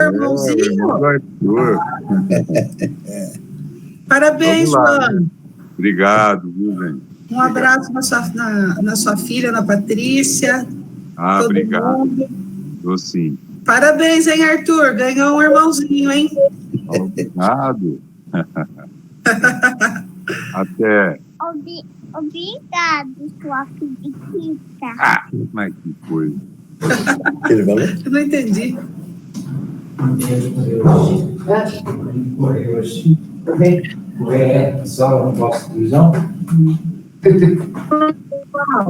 irmãozinho. Arthur. Parabéns, João. Obrigado, viu, gente? Um abraço na sua filha, Ana Patrícia. Todo Obrigado. mundo. Tô sim. Parabéns, hein, Arthur? Ganhou um irmãozinho, hein? Obrigado. Até. Obrigado, sua filha. Mas que coisa. Eu não entendi.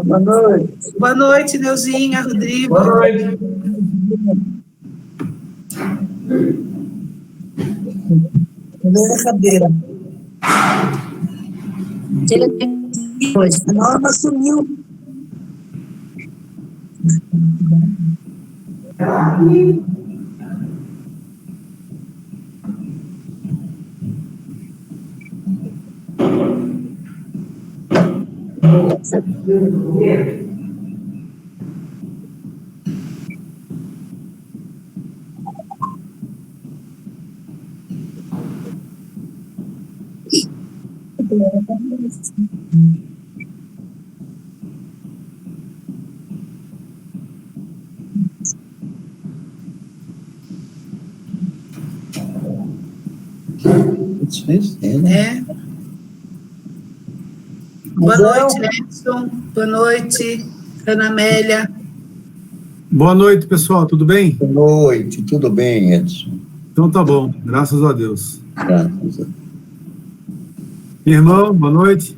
Boa noite. Boa noite, Neuzinha, Rodrigo. Boa noite. Primeira cadeira. Ele tem hoje. A Norma sumiu. É. Boa noite, Edson. Boa noite, Ana Amélia. Boa noite, pessoal. Tudo bem? Boa noite. Tudo bem, Edson? Então tá bom. Graças a Deus. Graças a Deus. Irmão, boa noite.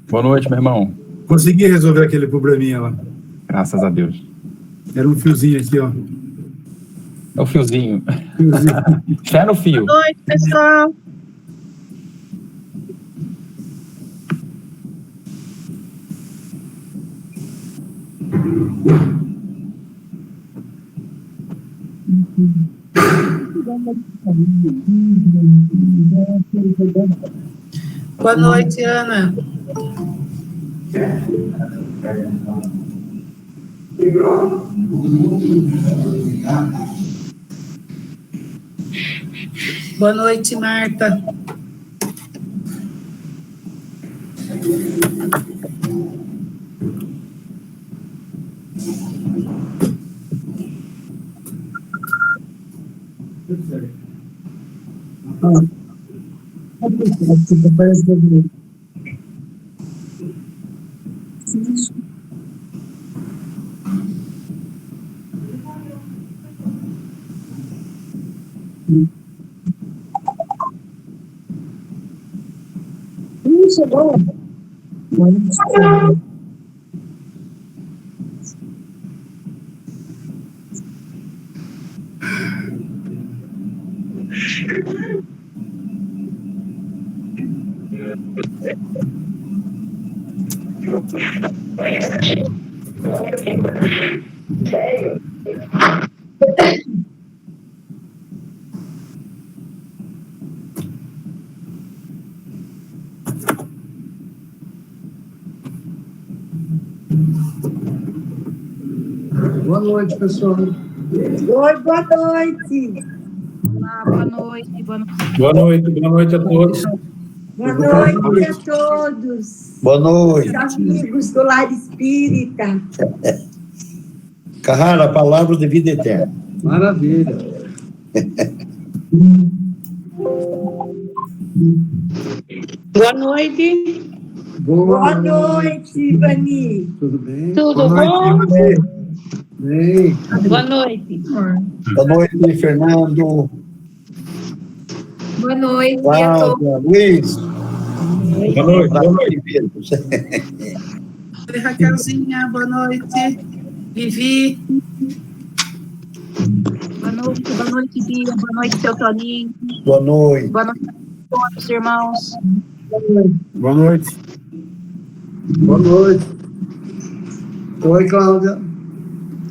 Boa noite, meu irmão. Consegui resolver aquele probleminha lá. Graças a Deus. Era um fiozinho aqui, ó. É o fiozinho. Fiozinho. Fé no fio. Boa noite, pessoal. Boa noite, Ana. Boa noite, Marta. Chegou. Boa noite, pessoal. Oi, boa noite. Olá, boa noite. Boa noite. Boa noite a todos. Boa noite a todos. Boa noite. Amigos do Lar Espírita. Carrara, a palavra de vida eterna. Maravilha. Boa noite. Boa noite, Ivani. Tudo bem? Tudo bom? Bem. Boa noite. Boa noite, Fernando. Boa noite. Cláudia, Luiz. Boa noite. Oi, Raquelzinha, boa noite. Vivi. Boa noite, Bia. Boa noite, seu Toninho. Boa noite. Boa noite a todos, irmãos. Boa noite. Boa noite. Oi, Cláudia.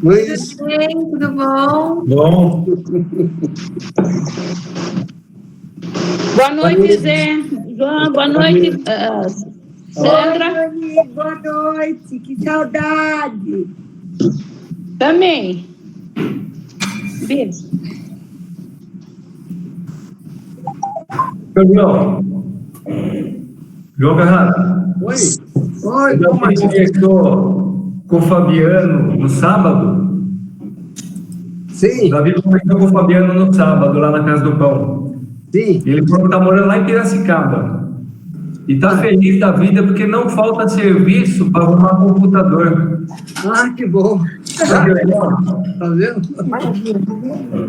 Luiz. Tudo bem? Tudo bom? Bom. Boa noite, Zé. João, boa noite, Sandra. Oi, boa noite. Que saudade. Também. Beijo. João Ferrara. Oi, Eu já conversou com o Fabiano no sábado. sim, O Davi conversou com o Fabiano no sábado, lá na Casa do Pão. sim. Ele falou que está morando lá em Piracicaba. E está feliz da vida porque não falta serviço para arrumar computador. Ah, que bom. Tá vendo?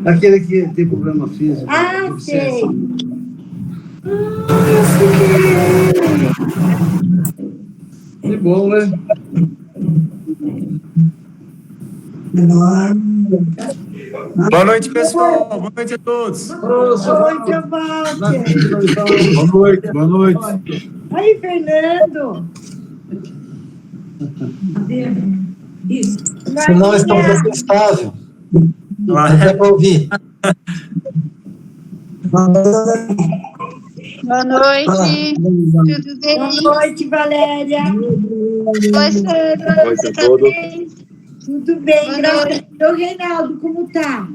Aquele que tem problema físico. Ah, sei. Que bom, né? Boa noite, pessoal. Boa noite a todos. Oi, seu Walter. Boa noite, boa noite. Aí, Fernando. Isso. Senão estamos estável. Não é para ouvir. Boa noite. Tudo bem? Boa noite, Valéria. Oi, Sandra. Boa noite a Você tá todos. bem? Tudo bem, Boa graças a noite. Deus. Reinaldo, como tá?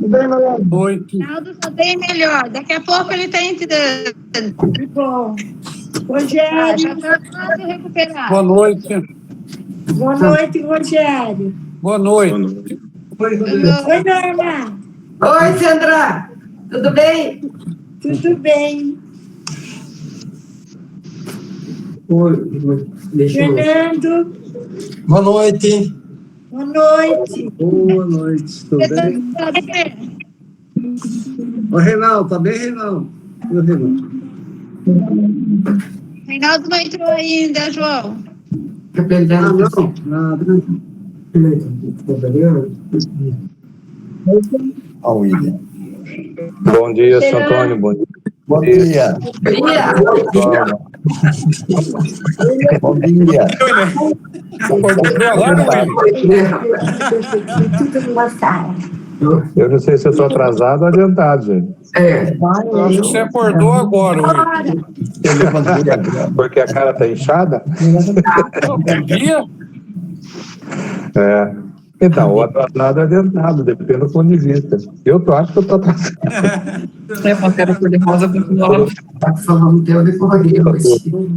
Oi. Ronaldo tá bem melhor. Daqui a pouco ele tá entrando. Que bom. Ah, Rogério. já tá quase recuperado. Boa noite. Boa noite, Rogério. Boa noite. Boa noite. Oi, Norma. Oi, Sandra. Tudo bem? Tudo bem. Oi. Deixa eu... Fernando. Boa noite. Boa noite. Boa noite, tudo bem? Tá bem? Ô, Reinaldo, tá bem, Reinaldo? E o Reinaldo? Reinaldo não entrou ainda, João. Ah, não, nada. Ó, William. Bom dia, seu Antônio. Bom dia. Bom dia. Bom dia. Tudo numa sala. Eu não sei se eu estou atrasado ou adiantado, gente. Eu acho que você acordou agora, Will. Eu levantei agora. Porque a cara está inchada? Bom dia. É. Então, o atrasado é adiantado, depende do ponto de vista. Eu acho que eu estou atrasado. É, Pantera Cor-de-Rosa continua.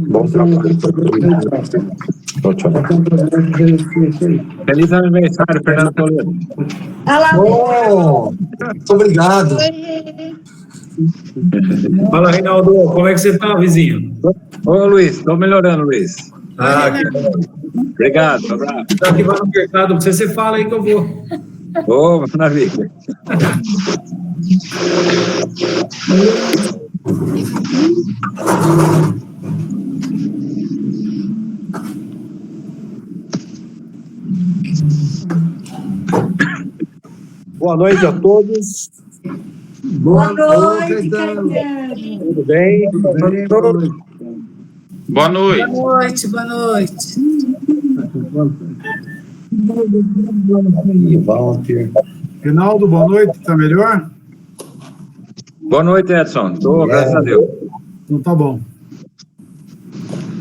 Bom trabalho. Tchau, tchau. Feliz aniversário, Fernando Toledo. Olha lá. Oh, muito obrigado. Oi. Fala, Reinaldo, como é que você tá, vizinho? Ô, Luiz, estou melhorando, Luiz. Ah, que bom. Obrigado, um abraço. Tá aqui vai no mercado, você fala aí que eu vou. Ô, maravilha. Boa noite a todos. Boa noite, Caetano. Caetano. Tudo bem? Boa noite. Boa noite. Boa noite, boa noite. E Walter. Reinaldo, boa noite. Tá melhor? Boa noite, Edson. Estou, graças a Deus. Então tá bom.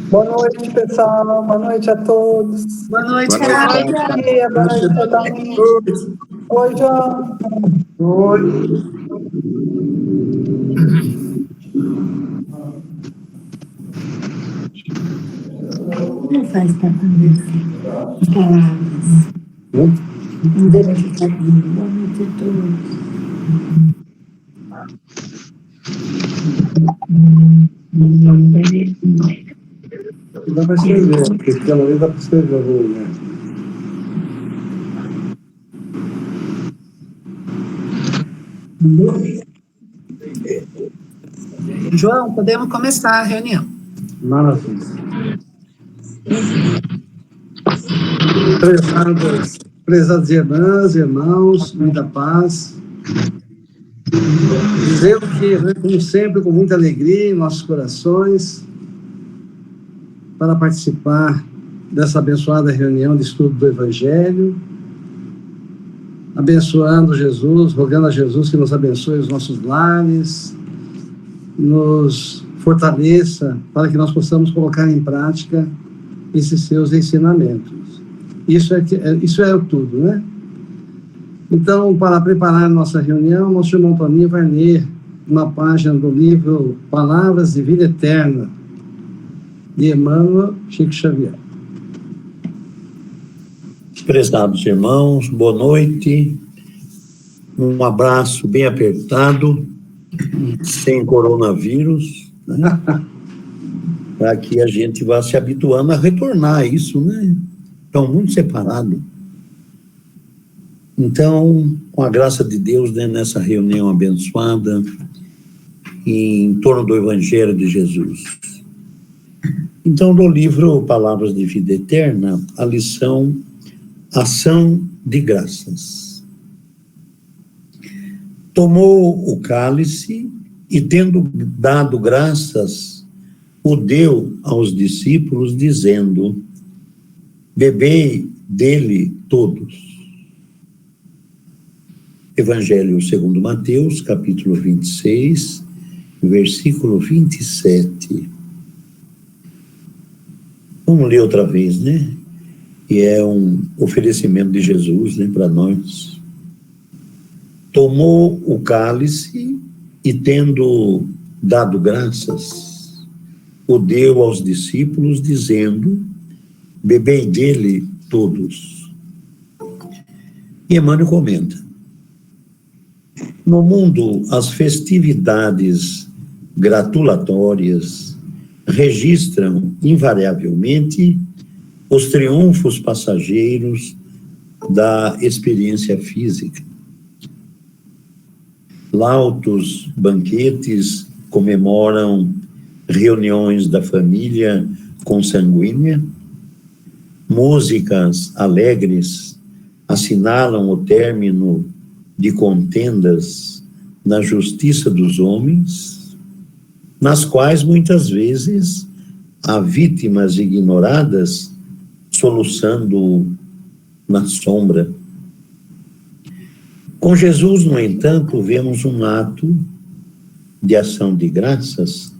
Boa noite, pessoal. Boa noite a todos. Boa noite, Boa Carol. Bom dia, boa noite a todo mundo. Oi, João. Não faz tanta palavras. Não deve ficar rindo. Boa noite a todos. Dá para escrever, porque pelo menos dá para escrever, né? João, podemos começar a reunião. Maravilha. Prezados irmãs, irmãos, muita paz. Dizendo que, né, como sempre, com muita alegria em nossos corações, para participar dessa abençoada reunião de estudo do Evangelho, abençoando Jesus, rogando a Jesus que nos abençoe os nossos lares, nos fortaleça para que nós possamos colocar em prática esses seus ensinamentos. Isso é tudo, né? Então, para preparar nossa reunião, nosso irmão Toninho vai ler uma página do livro Palavras de Vida Eterna, de Emmanuel Chico Xavier. Prezados irmãos, boa noite. Um abraço bem apertado, sem coronavírus, né? Para que a gente vá se habituando a retornar a isso, né? Estão muito separados. Então, com a graça de Deus, né, nessa reunião abençoada, em torno do Evangelho de Jesus. Então, do livro Palavras de Vida Eterna, a lição Ação de Graças. Tomou o cálice e, tendo dado graças, o deu aos discípulos, dizendo: bebei dele todos. Evangelho segundo Mateus, capítulo 26, versículo 27. Vamos ler outra vez, né? Que é um oferecimento de Jesus, né, para nós. Tomou o cálice e, tendo dado graças, o deu aos discípulos, dizendo: bebei dele todos. E Emmanuel comenta: no mundo, as festividades gratulatórias registram invariavelmente os triunfos passageiros da experiência física. Lautos banquetes comemoram reuniões da família consanguínea, músicas alegres assinalam o término de contendas na justiça dos homens, nas quais muitas vezes há vítimas ignoradas soluçando na sombra. Com Jesus, no entanto, vemos um ato de ação de graças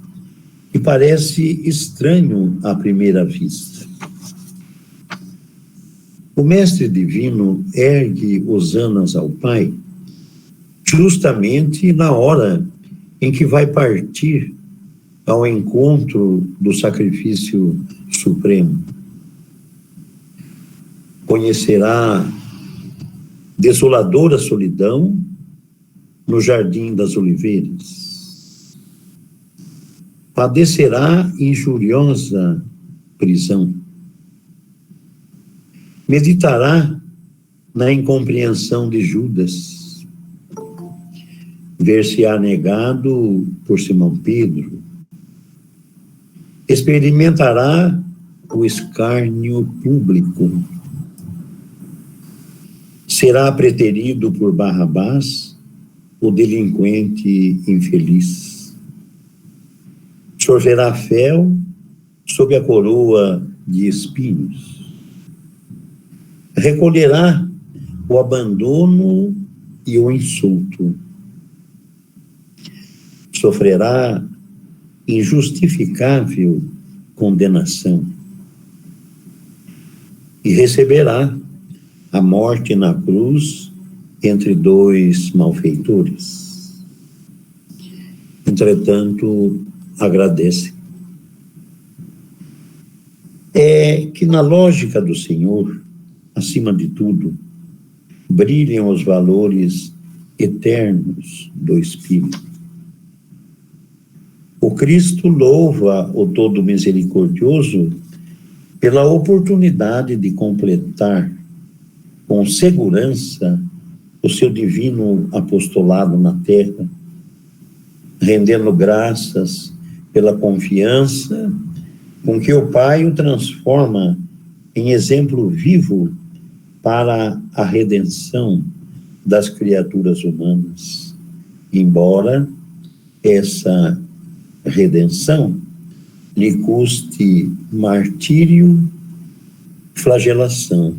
que parece estranho à primeira vista. O Mestre Divino ergue hosanas ao Pai justamente na hora em que vai partir ao encontro do sacrifício supremo. Conhecerá desoladora solidão no Jardim das Oliveiras. Padecerá injuriosa prisão. Meditará na incompreensão de Judas. Ver-se-á negado por Simão Pedro. Experimentará o escárnio público. Será preterido por Barrabás, o delinquente infeliz. Sorverá fel sob a coroa de espinhos. Recolherá o abandono e o insulto. Sofrerá injustificável condenação e receberá a morte na cruz entre dois malfeitores. Entretanto, agradece. É que na lógica do Senhor, acima de tudo, brilham os valores eternos do Espírito. O Cristo louva o Todo Misericordioso pela oportunidade de completar com segurança o seu divino apostolado na terra, rendendo graças pela confiança com que o Pai o transforma em exemplo vivo para a redenção das criaturas humanas, embora essa redenção lhe custe martírio, flagelação,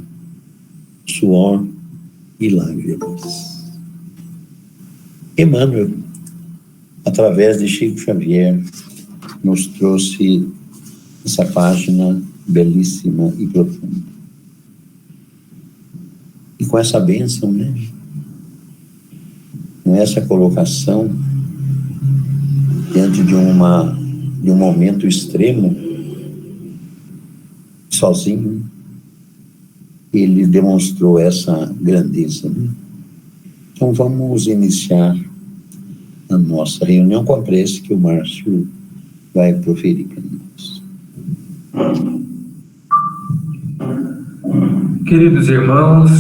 suor e lágrimas. Emmanuel, através de Chico Xavier, nos trouxe essa página belíssima e profunda. E com essa bênção, né, essa colocação diante de um momento extremo, sozinho, ele demonstrou essa grandeza. Então vamos iniciar a nossa reunião com a prece que o Márcio vai proferir para nós. Queridos irmãos,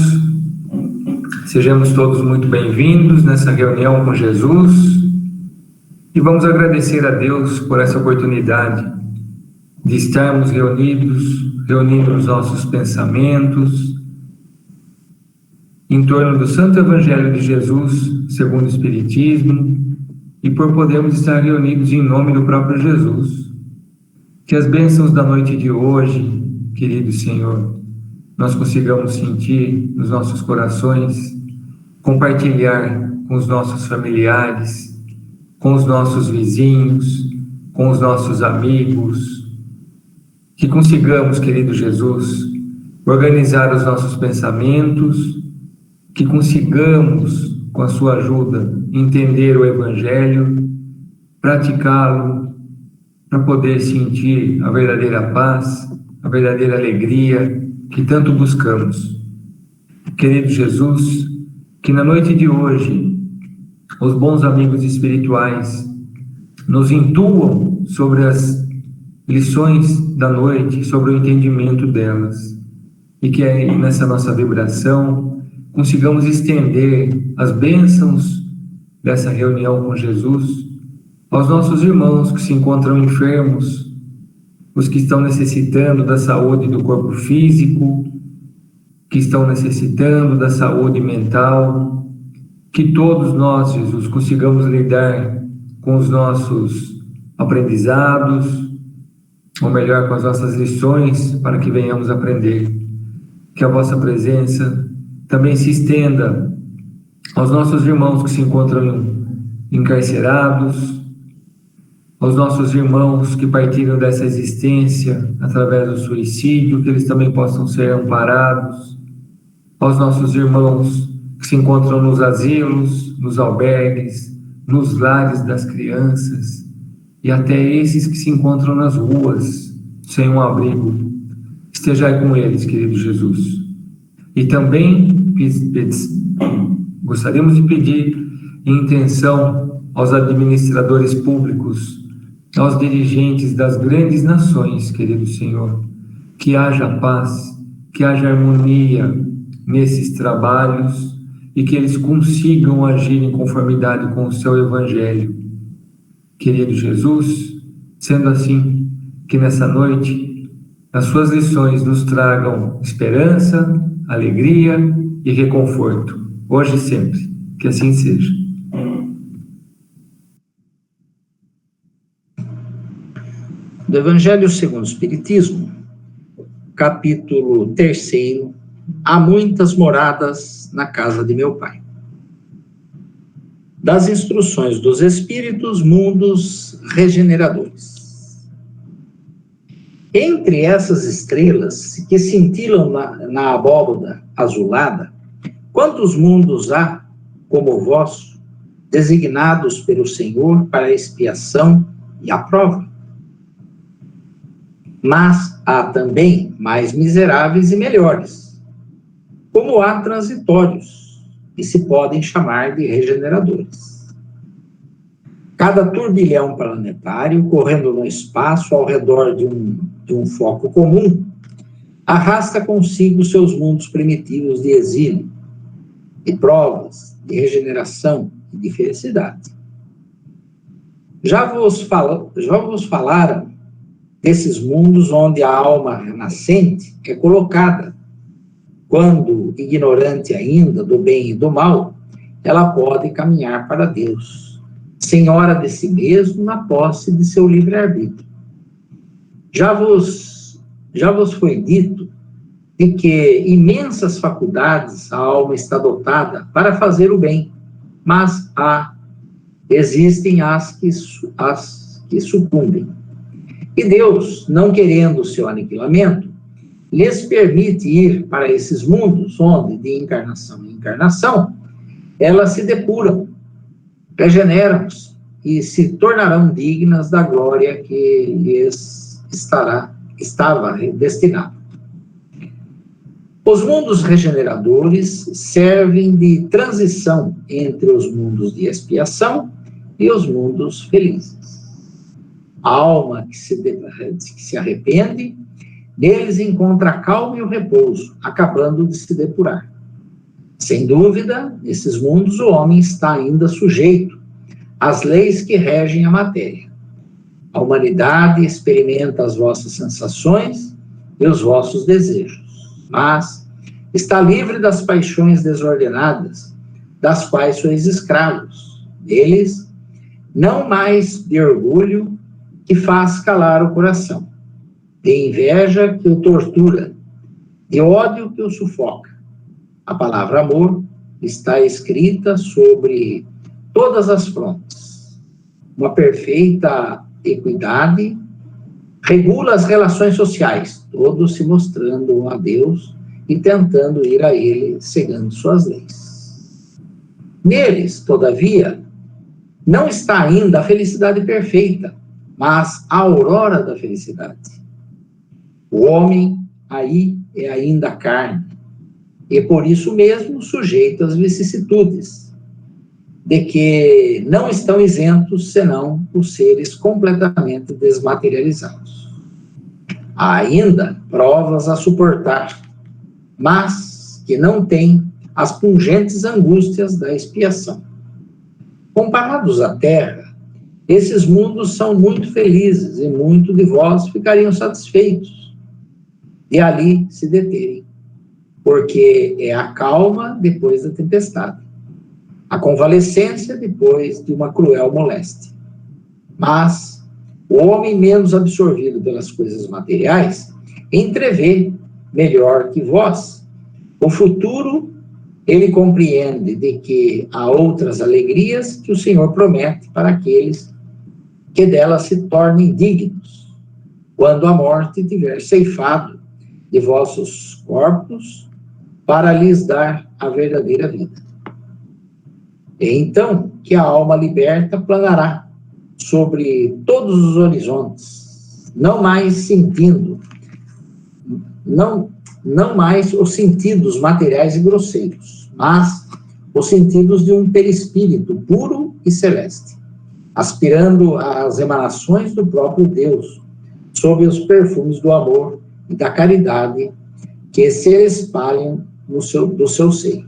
sejamos todos muito bem-vindos nessa reunião com Jesus e vamos agradecer a Deus por essa oportunidade de estarmos reunindo os nossos pensamentos em torno do Santo Evangelho de Jesus, segundo o Espiritismo, e por podermos estar reunidos em nome do próprio Jesus. Que as bênçãos da noite de hoje, querido Senhor, nós consigamos sentir nos nossos corações, compartilhar com os nossos familiares, com os nossos vizinhos, com os nossos amigos, que consigamos, querido Jesus, organizar os nossos pensamentos, que consigamos, com a sua ajuda, entender o Evangelho, praticá-lo, para poder sentir a verdadeira paz, a verdadeira alegria que tanto buscamos. Querido Jesus, que na noite de hoje, os bons amigos espirituais nos intuam sobre as lições da noite, sobre o entendimento delas, e que aí nessa nossa vibração consigamos estender as bênçãos dessa reunião com Jesus aos nossos irmãos que se encontram enfermos, os que estão necessitando da saúde do corpo físico, que estão necessitando da saúde mental, que todos nós, Jesus, consigamos lidar com os nossos aprendizados, ou melhor, com as nossas lições, para que venhamos aprender. Que a vossa presença também se estenda aos nossos irmãos que se encontram encarcerados, aos nossos irmãos que partiram dessa existência através do suicídio, que eles também possam ser amparados, aos nossos irmãos que se encontram nos asilos, nos albergues, nos lares das crianças, e até esses que se encontram nas ruas, sem um abrigo. Estejai com eles, querido Jesus. E também gostaríamos de pedir em intenção aos administradores públicos, aos dirigentes das grandes nações, querido Senhor, que haja paz, que haja harmonia nesses trabalhos e que eles consigam agir em conformidade com o seu Evangelho. Querido Jesus, sendo assim, que nessa noite as suas lições nos tragam esperança, alegria e reconforto, hoje e sempre. Que assim seja. Do Evangelho segundo o Espiritismo, capítulo 3, há muitas moradas na casa de meu Pai. Das instruções dos Espíritos, mundos regeneradores. Entre essas estrelas que cintilam na abóbada azulada, quantos mundos há, como o vosso, designados pelo Senhor para a expiação e a prova? Mas há também mais miseráveis e melhores, como há transitórios, que se podem chamar de regeneradores. Cada turbilhão planetário, correndo no espaço ao redor de um foco comum, arrasta consigo seus mundos primitivos de exílio, de provas, de regeneração e de felicidade. Já vos falaram desses mundos onde a alma renascente é colocada. Quando, ignorante ainda do bem e do mal, ela pode caminhar para Deus, senhora de si mesmo na posse de seu livre-arbítrio. Já vos foi dito de que imensas faculdades a alma está dotada para fazer o bem, mas existem as que sucumbem. E Deus, não querendo o seu aniquilamento, lhes permite ir para esses mundos onde, de encarnação em encarnação, elas se depuram regeneram-se e se tornarão dignas da glória que lhes estava destinada. Os mundos regeneradores servem de transição entre os mundos de expiação e os mundos felizes. A alma que se arrepende, neles encontra a calma e o repouso, acabando de se depurar. Sem dúvida, nesses mundos o homem está ainda sujeito às leis que regem a matéria. A humanidade experimenta as vossas sensações e os vossos desejos, mas está livre das paixões desordenadas, das quais sois escravos. Deles, não mais de orgulho que faz calar o coração, de inveja que o tortura, de ódio que o sufoca. A palavra amor está escrita sobre todas as frontes. Uma perfeita equidade regula as relações sociais, todos se mostrando a Deus e tentando ir a Ele, seguindo suas leis. Neles, todavia, não está ainda a felicidade perfeita, mas a aurora da felicidade. O homem aí é ainda carne, e por isso mesmo sujeito às vicissitudes, de que não estão isentos senão os seres completamente desmaterializados. Há ainda provas a suportar, mas que não têm as pungentes angústias da expiação. Comparados à Terra, esses mundos são muito felizes e muito de vós ficariam satisfeitos de ali se deterem, porque é a calma depois da tempestade, a convalescência depois de uma cruel moléstia. Mas o homem menos absorvido pelas coisas materiais entrevê melhor que vós o futuro. Ele compreende de que há outras alegrias que o Senhor promete para aqueles que delas se tornem dignos, quando a morte tiver ceifado de vossos corpos para lhes dar a verdadeira vida. E então que a alma liberta planará sobre todos os horizontes, não mais os sentidos materiais e grosseiros, mas os sentidos de um perispírito puro e celeste, aspirando às emanações do próprio Deus, sob os perfumes do amor e da caridade que se espalham do seu seio.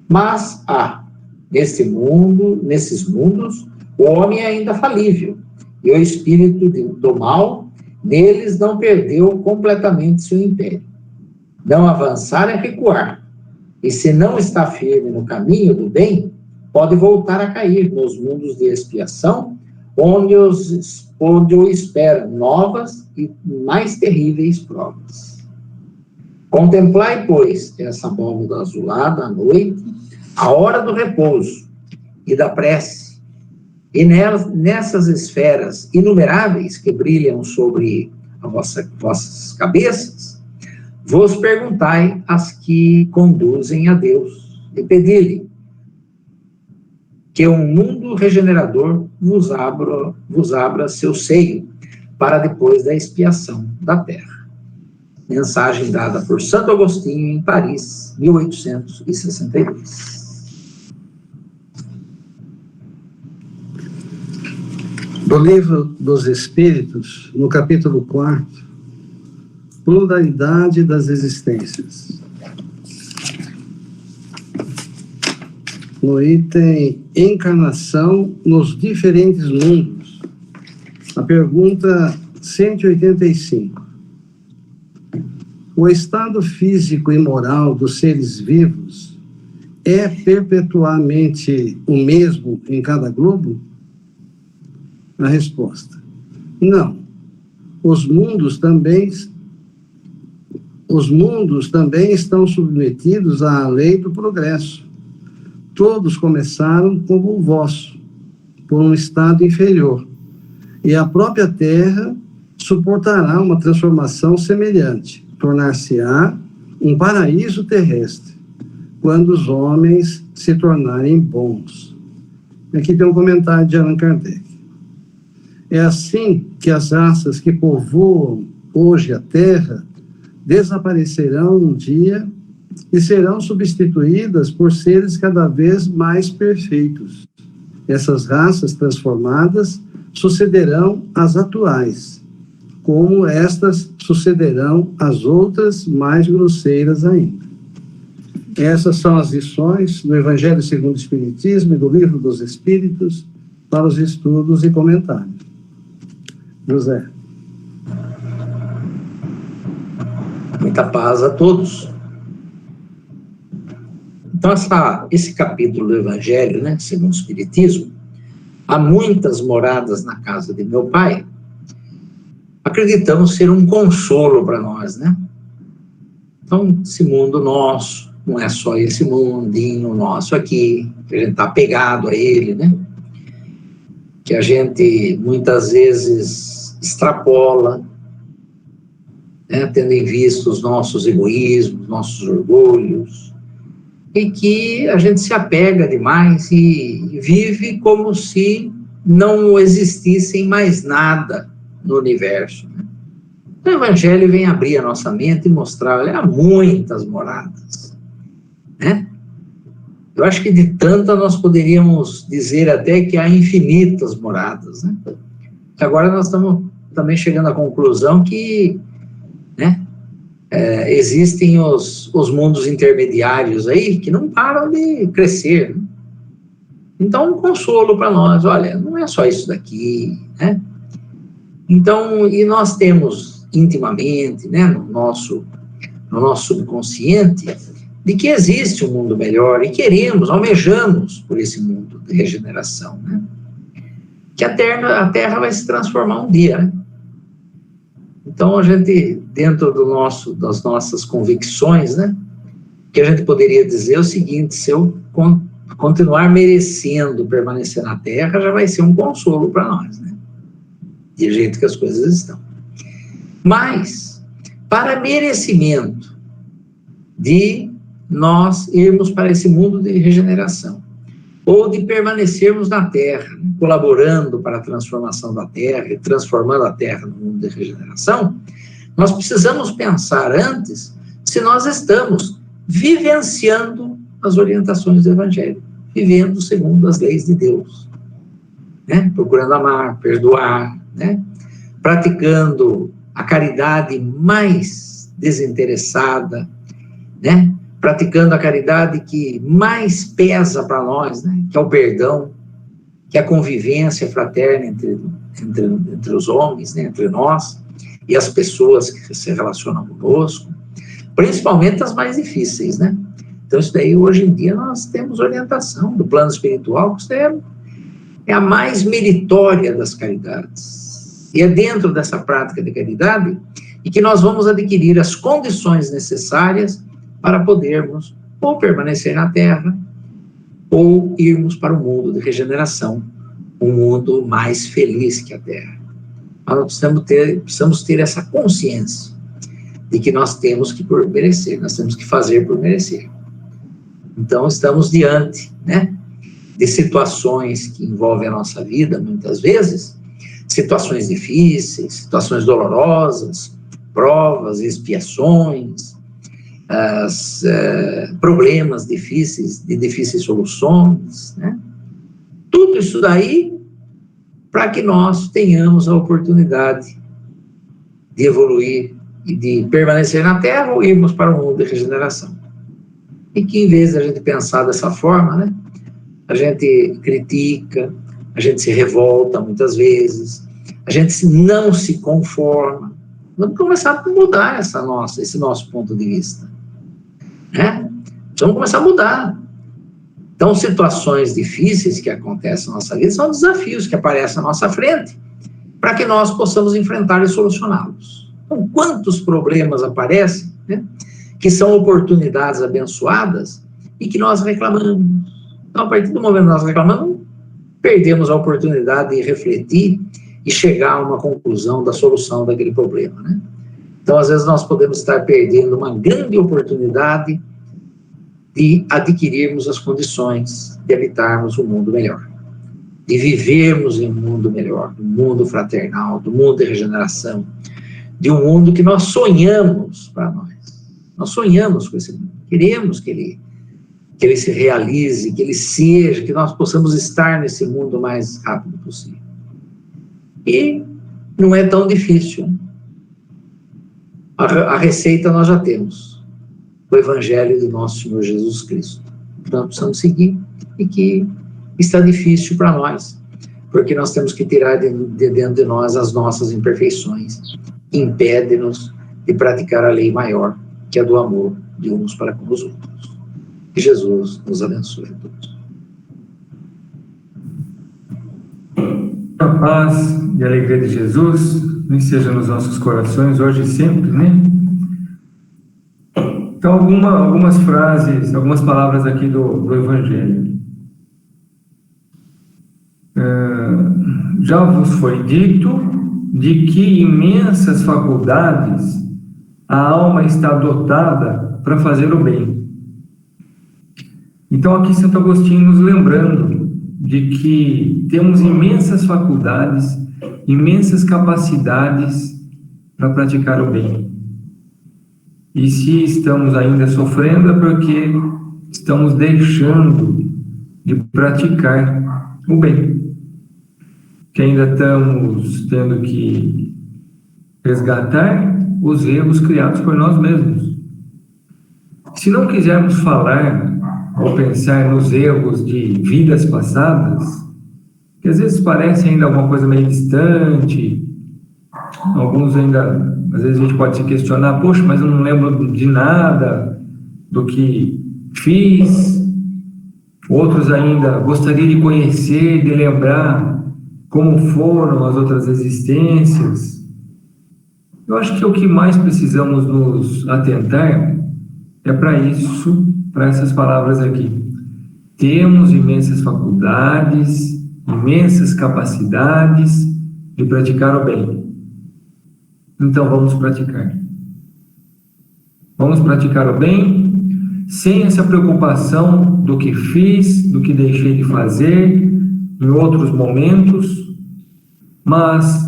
Mas nesses mundos, o homem é ainda falível, e o espírito do mal neles não perdeu completamente seu império. Não avançar é recuar, e se não está firme no caminho do bem, pode voltar a cair nos mundos de expiação, onde o esperam novas e mais terríveis provas. Contemplai, pois, essa abóbada azulada à noite, a hora do repouso e da prece, e nessas esferas inumeráveis que brilham sobre vossas cabeças, vos perguntai as que conduzem a Deus, e pedi-lhe que um mundo regenerador vos abra seu seio para depois da expiação da terra. Mensagem dada por Santo Agostinho em Paris, 1862. Do Livro dos Espíritos, no capítulo 4, Pluralidade das Existências. No item Encarnação nos diferentes mundos. A pergunta 185. O estado físico e moral dos seres vivos é perpetuamente o mesmo em cada globo? A resposta: não. Os mundos também estão submetidos à lei do progresso. Todos começaram como o vosso, por um estado inferior, e a própria Terra suportará uma transformação semelhante, tornar-se-á um paraíso terrestre, quando os homens se tornarem bons. Aqui tem um comentário de Allan Kardec. É assim que as raças que povoam hoje a Terra desaparecerão um dia e serão substituídas por seres cada vez mais perfeitos. Essas raças transformadas sucederão às atuais, como estas sucederão às outras mais grosseiras ainda. Essas são as lições do Evangelho segundo o Espiritismo e do Livro dos Espíritos para os estudos e comentários. José. Muita paz a todos. Então, esse capítulo do Evangelho, né, segundo o Espiritismo, há muitas moradas na casa de meu pai, acreditamos ser um consolo para nós, né? Então, esse mundo nosso, não é só esse mundinho nosso aqui, que a gente está apegado a ele, né? Que a gente, muitas vezes, extrapola, né? Tendo em vista os nossos egoísmos, nossos orgulhos, e que a gente se apega demais e vive como se não existisse mais nada no universo, né? O Evangelho vem abrir a nossa mente e mostrar, olha, há muitas moradas, né? Eu acho que de tanta nós poderíamos dizer até que há infinitas moradas, né? Agora nós estamos também chegando à conclusão que, né, existem os mundos intermediários aí que não param de crescer, né? Então, um consolo para nós, olha, não é só isso daqui, né? Então, e nós temos intimamente, né, no nosso subconsciente, de que existe um mundo melhor e queremos, almejamos por esse mundo de regeneração, né? Que a Terra vai se transformar um dia, né? Então, a gente, dentro das nossas convicções, né, que a gente poderia dizer o seguinte: se eu continuar merecendo permanecer na Terra, já vai ser um consolo para nós, né? De jeito que as coisas estão. Mas, para merecimento de nós irmos para esse mundo de regeneração, ou de permanecermos na Terra, né, colaborando para a transformação da Terra e transformando a Terra no mundo de regeneração, nós precisamos pensar antes se nós estamos vivenciando as orientações do Evangelho, vivendo segundo as leis de Deus, né? Procurando amar, perdoar, né? Praticando a caridade mais desinteressada, né? Praticando a caridade que mais pesa para nós, né? Que é o perdão, que é a convivência fraterna entre os homens, né? Entre nós e as pessoas que se relacionam conosco, principalmente as mais difíceis, né? Então, isso daí, hoje em dia, nós temos orientação do plano espiritual, que isso é a mais meritória das caridades. E é dentro dessa prática de caridade e que nós vamos adquirir as condições necessárias para podermos ou permanecer na Terra ou irmos para o mundo de regeneração, um mundo mais feliz que a Terra. Mas nós precisamos ter essa consciência de que nós temos que merecer, nós temos que fazer por merecer. Então, estamos diante, né, de situações que envolvem a nossa vida, muitas vezes, situações difíceis, situações dolorosas, provas, expiações, problemas difíceis, de difíceis soluções, né? Tudo isso daí para que nós tenhamos a oportunidade de evoluir e de permanecer na Terra ou irmos para o mundo de regeneração. E que, em vez de a gente pensar dessa forma, né, a gente critica, a gente se revolta muitas vezes, a gente não se conforma. Vamos começar a mudar esse nosso ponto de vista, né? Vamos começar a mudar. Então, situações difíceis que acontecem na nossa vida são desafios que aparecem à nossa frente para que nós possamos enfrentar e solucioná-los. Então, quantos problemas aparecem, né, que são oportunidades abençoadas e que nós reclamamos. Então, a partir do momento que nós reclamamos, perdemos a oportunidade de refletir e chegar a uma conclusão da solução daquele problema, né? Então, às vezes, nós podemos estar perdendo uma grande oportunidade de adquirirmos as condições de habitarmos um mundo melhor. de vivermos em um mundo melhor, um mundo fraternal, do mundo de regeneração, de um mundo que nós sonhamos para nós. Nós sonhamos com esse mundo, queremos que ele se realize, que ele seja, que nós possamos estar nesse mundo o mais rápido possível. E não é tão difícil. A receita nós já temos, o Evangelho do nosso Senhor Jesus Cristo. Nós precisamos seguir, e que está difícil para nós, porque nós temos que tirar de dentro de nós as nossas imperfeições, que impedem-nos de praticar a lei maior, que é do amor de uns para com os outros. Que Jesus nos abençoe a todos. A paz e a alegria de Jesus seja nos nossos corações, hoje e sempre, né? Então, algumas frases, algumas palavras aqui do Evangelho. Já vos foi dito de que imensas faculdades a alma está dotada para fazer o bem. Então, aqui Santo Agostinho nos lembrando de que temos imensas faculdades, imensas capacidades para praticar o bem. E se estamos ainda sofrendo é porque estamos deixando de praticar o bem. Que ainda estamos tendo que resgatar os erros criados por nós mesmos. Se não quisermos falar ou pensar nos erros de vidas passadas, que às vezes parece ainda alguma coisa meio distante, alguns ainda, às vezes a gente pode se questionar, poxa, mas eu não lembro de nada do que fiz. Outros ainda gostariam de conhecer, de lembrar como foram as outras existências. Eu acho que o que mais precisamos nos atentar é para isso, para essas palavras aqui. Temos imensas faculdades, imensas capacidades de praticar o bem. Então vamos praticar. Vamos praticar o bem sem essa preocupação do que fiz, do que deixei de fazer em outros momentos, mas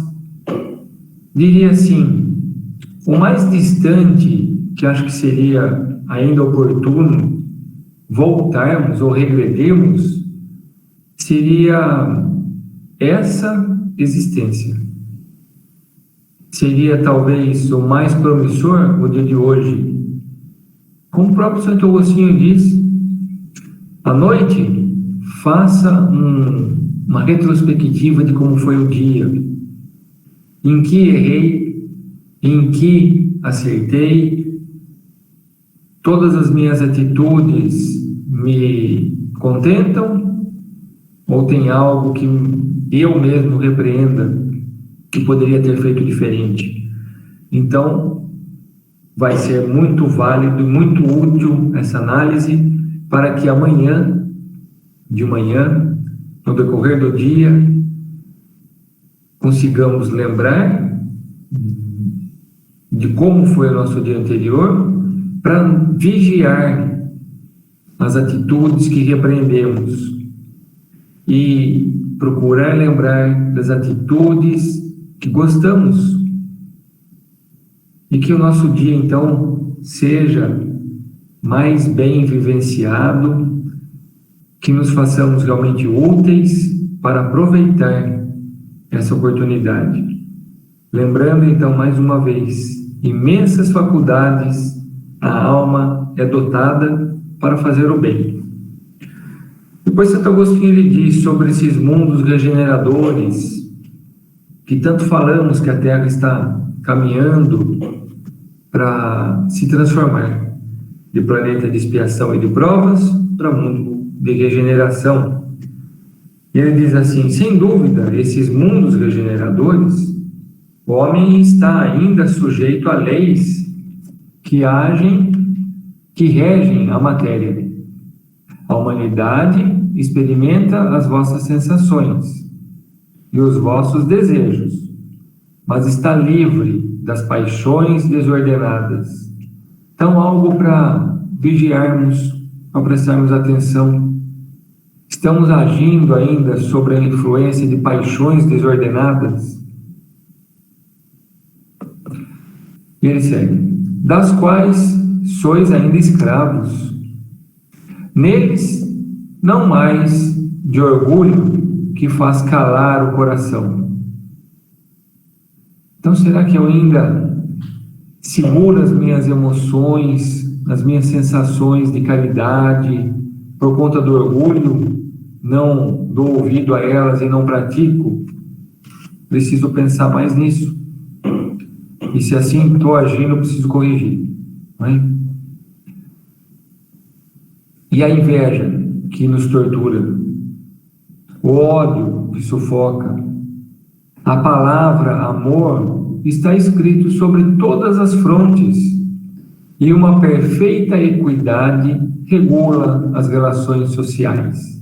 diria assim, o mais distante que acho que seria ainda oportuno voltarmos ou regredirmos seria essa existência. Seria talvez o mais promissor o dia de hoje. Como o próprio Santo Agostinho diz, à noite faça uma retrospectiva de como foi o dia, em que errei, em que acertei, todas as minhas atitudes me contentam, ou tem algo que eu mesmo repreenda que poderia ter feito diferente. Então, vai ser muito válido e muito útil essa análise para que amanhã, de manhã, no decorrer do dia, consigamos lembrar de como foi o nosso dia anterior, para vigiar as atitudes que repreendemos e procurar lembrar das atitudes que gostamos, e que o nosso dia, então, seja mais bem vivenciado, que nos façamos realmente úteis para aproveitar essa oportunidade. Lembrando, então, mais uma vez, imensas faculdades a alma é dotada para fazer o bem. Depois Santo Agostinho ele diz sobre esses mundos regeneradores, que tanto falamos que a Terra está caminhando para se transformar de planeta de expiação e de provas para mundo de regeneração. E ele diz assim, sem dúvida, esses mundos regeneradores, o homem está ainda sujeito a leis que regem a matéria. A humanidade experimenta as vossas sensações e os vossos desejos, mas está livre das paixões desordenadas. Então, algo para vigiarmos, para prestarmos atenção. Estamos agindo ainda sobre a influência de paixões desordenadas? E ele segue: das quais sois ainda escravos. Neles, não mais de orgulho que faz calar o coração. Então, será que eu ainda seguro as minhas emoções, as minhas sensações de caridade, por conta do orgulho, não dou ouvido a elas e não pratico? Preciso pensar mais nisso. E se assim estou agindo, preciso corrigir. Não é? E a inveja que nos tortura, o ódio que sufoca, a palavra amor está escrito sobre todas as frontes, e uma perfeita equidade regula as relações sociais,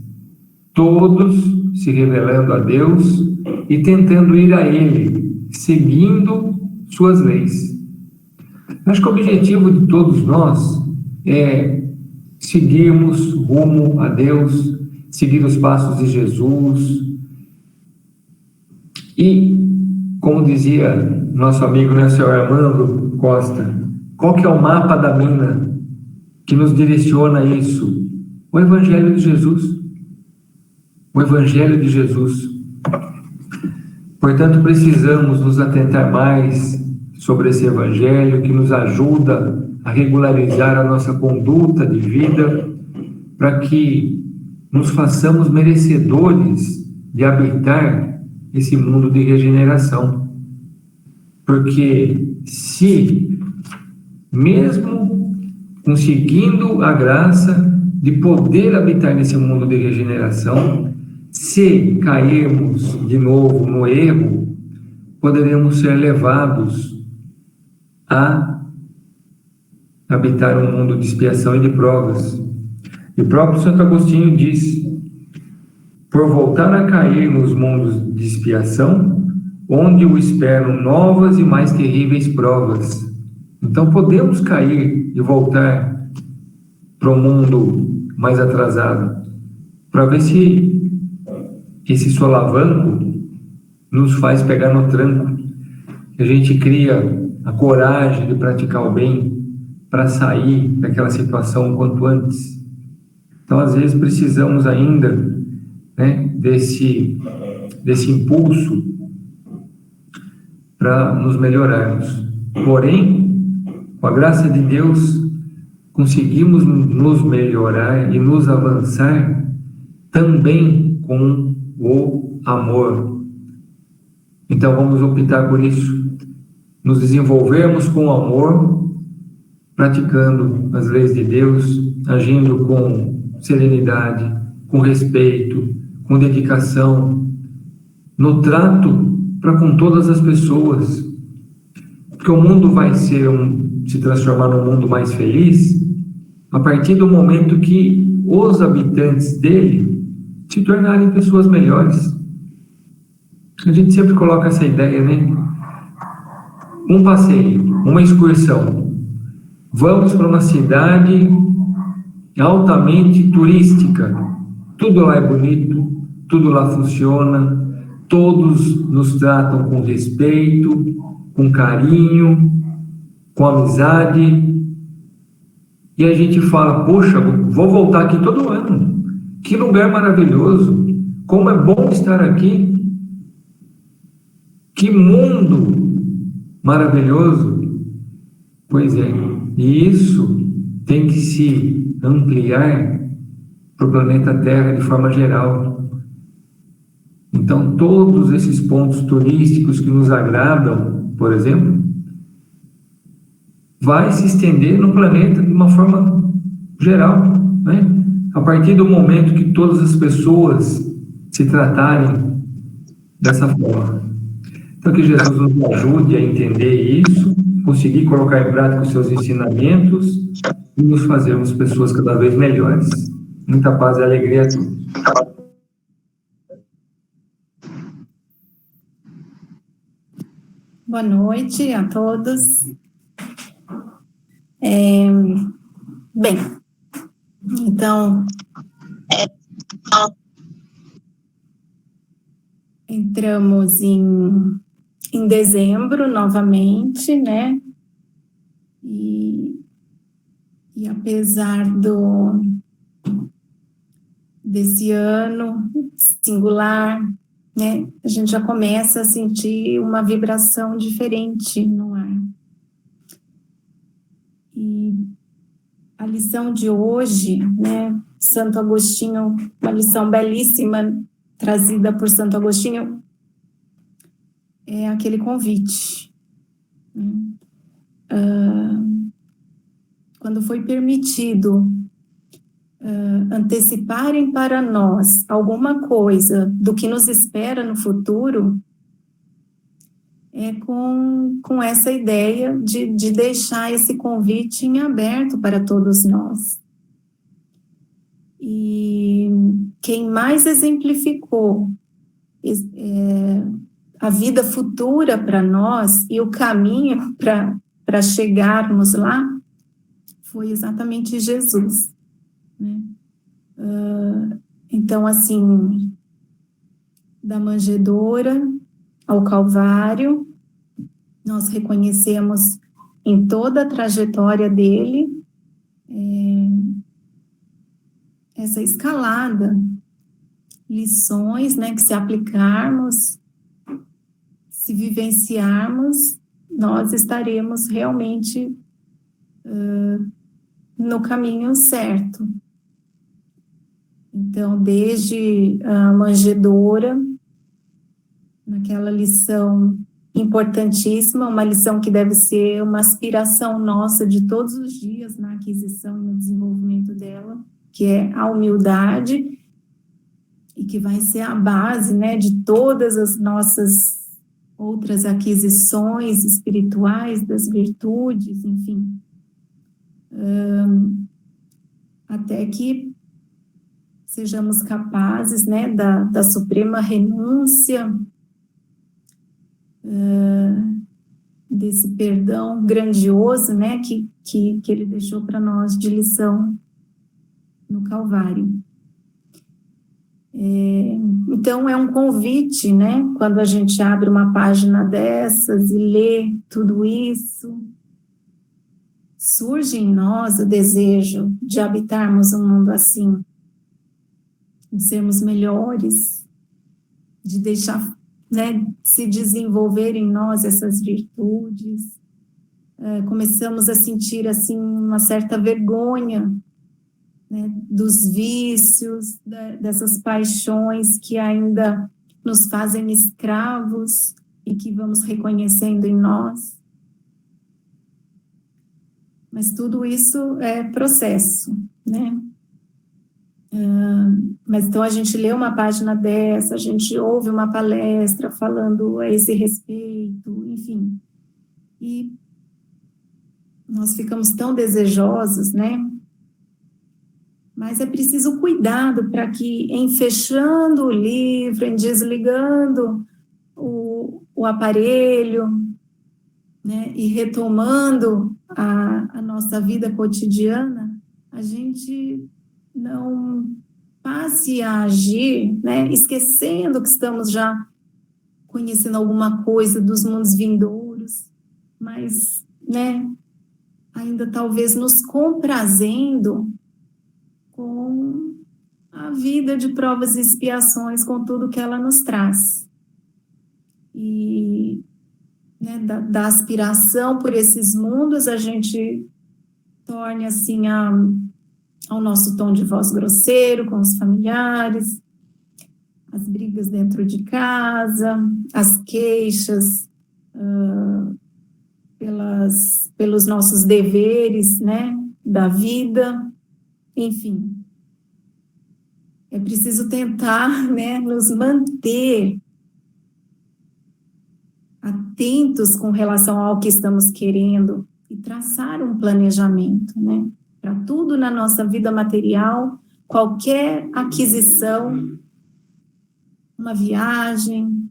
todos se revelando a Deus e tentando ir a Ele, seguindo suas leis. Acho que o objetivo de todos nós é seguirmos rumo a Deus, seguir os passos de Jesus. E, como dizia nosso amigo, né, senhor Armando Costa, qual que é o mapa da mina que nos direciona a isso? O Evangelho de Jesus. O Evangelho de Jesus. Portanto, precisamos nos atentar mais sobre esse Evangelho que nos ajuda a regularizar a nossa conduta de vida, para que nos façamos merecedores de habitar esse mundo de regeneração. Porque se, mesmo conseguindo a graça de poder habitar nesse mundo de regeneração, se cairmos de novo no erro, poderemos ser levados a habitar um mundo de expiação e de provas. E o próprio Santo Agostinho diz: por voltar a cair nos mundos de expiação, onde o esperam novas e mais terríveis provas. Então podemos cair e voltar para um mundo mais atrasado, para ver se esse solavanco nos faz pegar no tranco, que a gente cria a coragem de praticar o bem para sair daquela situação o quanto antes. Então, às vezes, precisamos ainda, né, desse impulso para nos melhorarmos. Porém, com a graça de Deus, conseguimos nos melhorar e nos avançar também com o amor. Então, vamos optar por isso. Nos desenvolvermos com amor, praticando as leis de Deus, agindo com serenidade, com respeito, com dedicação, no trato para com todas as pessoas. Porque o mundo vai se transformar num mundo mais feliz a partir do momento que os habitantes dele se tornarem pessoas melhores. A gente sempre coloca essa ideia, né? Um passeio, uma excursão. Vamos para uma cidade altamente turística. Tudo lá é bonito, tudo lá funciona, todos nos tratam com respeito, com carinho, com amizade. E a gente fala: poxa, vou voltar aqui todo ano. Que lugar maravilhoso! Como é bom estar aqui! Que mundo maravilhoso! Pois é, e isso tem que se ampliar para o planeta Terra de forma geral. Então, todos esses pontos turísticos que nos agradam, por exemplo, vai se estender no planeta de uma forma geral, né? A partir do momento que todas as pessoas se tratarem dessa forma. Então, que Jesus nos ajude a entender isso, conseguir colocar em prática os seus ensinamentos e nos fazermos pessoas cada vez melhores. Muita paz e alegria a todos. Boa noite a todos. Bem, então, entramos em dezembro novamente, né? E apesar desse ano singular, né, a gente já começa a sentir uma vibração diferente no ar. E a lição de hoje, né, Santo Agostinho, uma lição belíssima trazida por Santo Agostinho, é aquele convite. Quando foi permitido anteciparem para nós alguma coisa do que nos espera no futuro, é com essa ideia de deixar esse convite em aberto para todos nós. E quem mais exemplificou a vida futura para nós e o caminho para chegarmos lá foi exatamente Jesus, né? Então, assim, da manjedoura ao Calvário, nós reconhecemos em toda a trajetória dele essa escalada, lições, né, que se aplicarmos, se vivenciarmos, nós estaremos realmente no caminho certo. Então, desde a manjedoura, naquela lição importantíssima, uma lição que deve ser uma aspiração nossa de todos os dias na aquisição e no desenvolvimento dela, que é a humildade, e que vai ser a base, né, de todas as nossas outras aquisições espirituais, das virtudes, enfim. Até que sejamos capazes, né, da suprema renúncia, desse perdão grandioso, né, que ele deixou para nós de lição no Calvário. Então, é um convite, né, quando a gente abre uma página dessas e lê tudo isso, surge em nós o desejo de habitarmos um mundo assim, de sermos melhores, de deixar, né, se desenvolver em nós essas virtudes. Começamos a sentir, assim, uma certa vergonha, né, dos vícios, dessas paixões que ainda nos fazem escravos e que vamos reconhecendo em nós. Mas tudo isso é processo, né? Mas então a gente lê uma página dessa, a gente ouve uma palestra falando a esse respeito, enfim. E nós ficamos tão desejosos, né? Mas é preciso cuidado para que, em fechando o livro, em desligando o aparelho, né, e retomando a nossa vida cotidiana, a gente não passe a agir, né, esquecendo que estamos já conhecendo alguma coisa dos mundos vindouros, mas, né, ainda talvez nos comprazendo com a vida de provas e expiações, com tudo que ela nos traz. E, né, da aspiração por esses mundos, a gente torne, assim, ao nosso tom de voz grosseiro com os familiares, as brigas dentro de casa, as queixas pelos nossos deveres, né, da vida, enfim. É preciso tentar, né, nos manter atentos com relação ao que estamos querendo e traçar um planejamento, né, para tudo na nossa vida material, qualquer aquisição, uma viagem,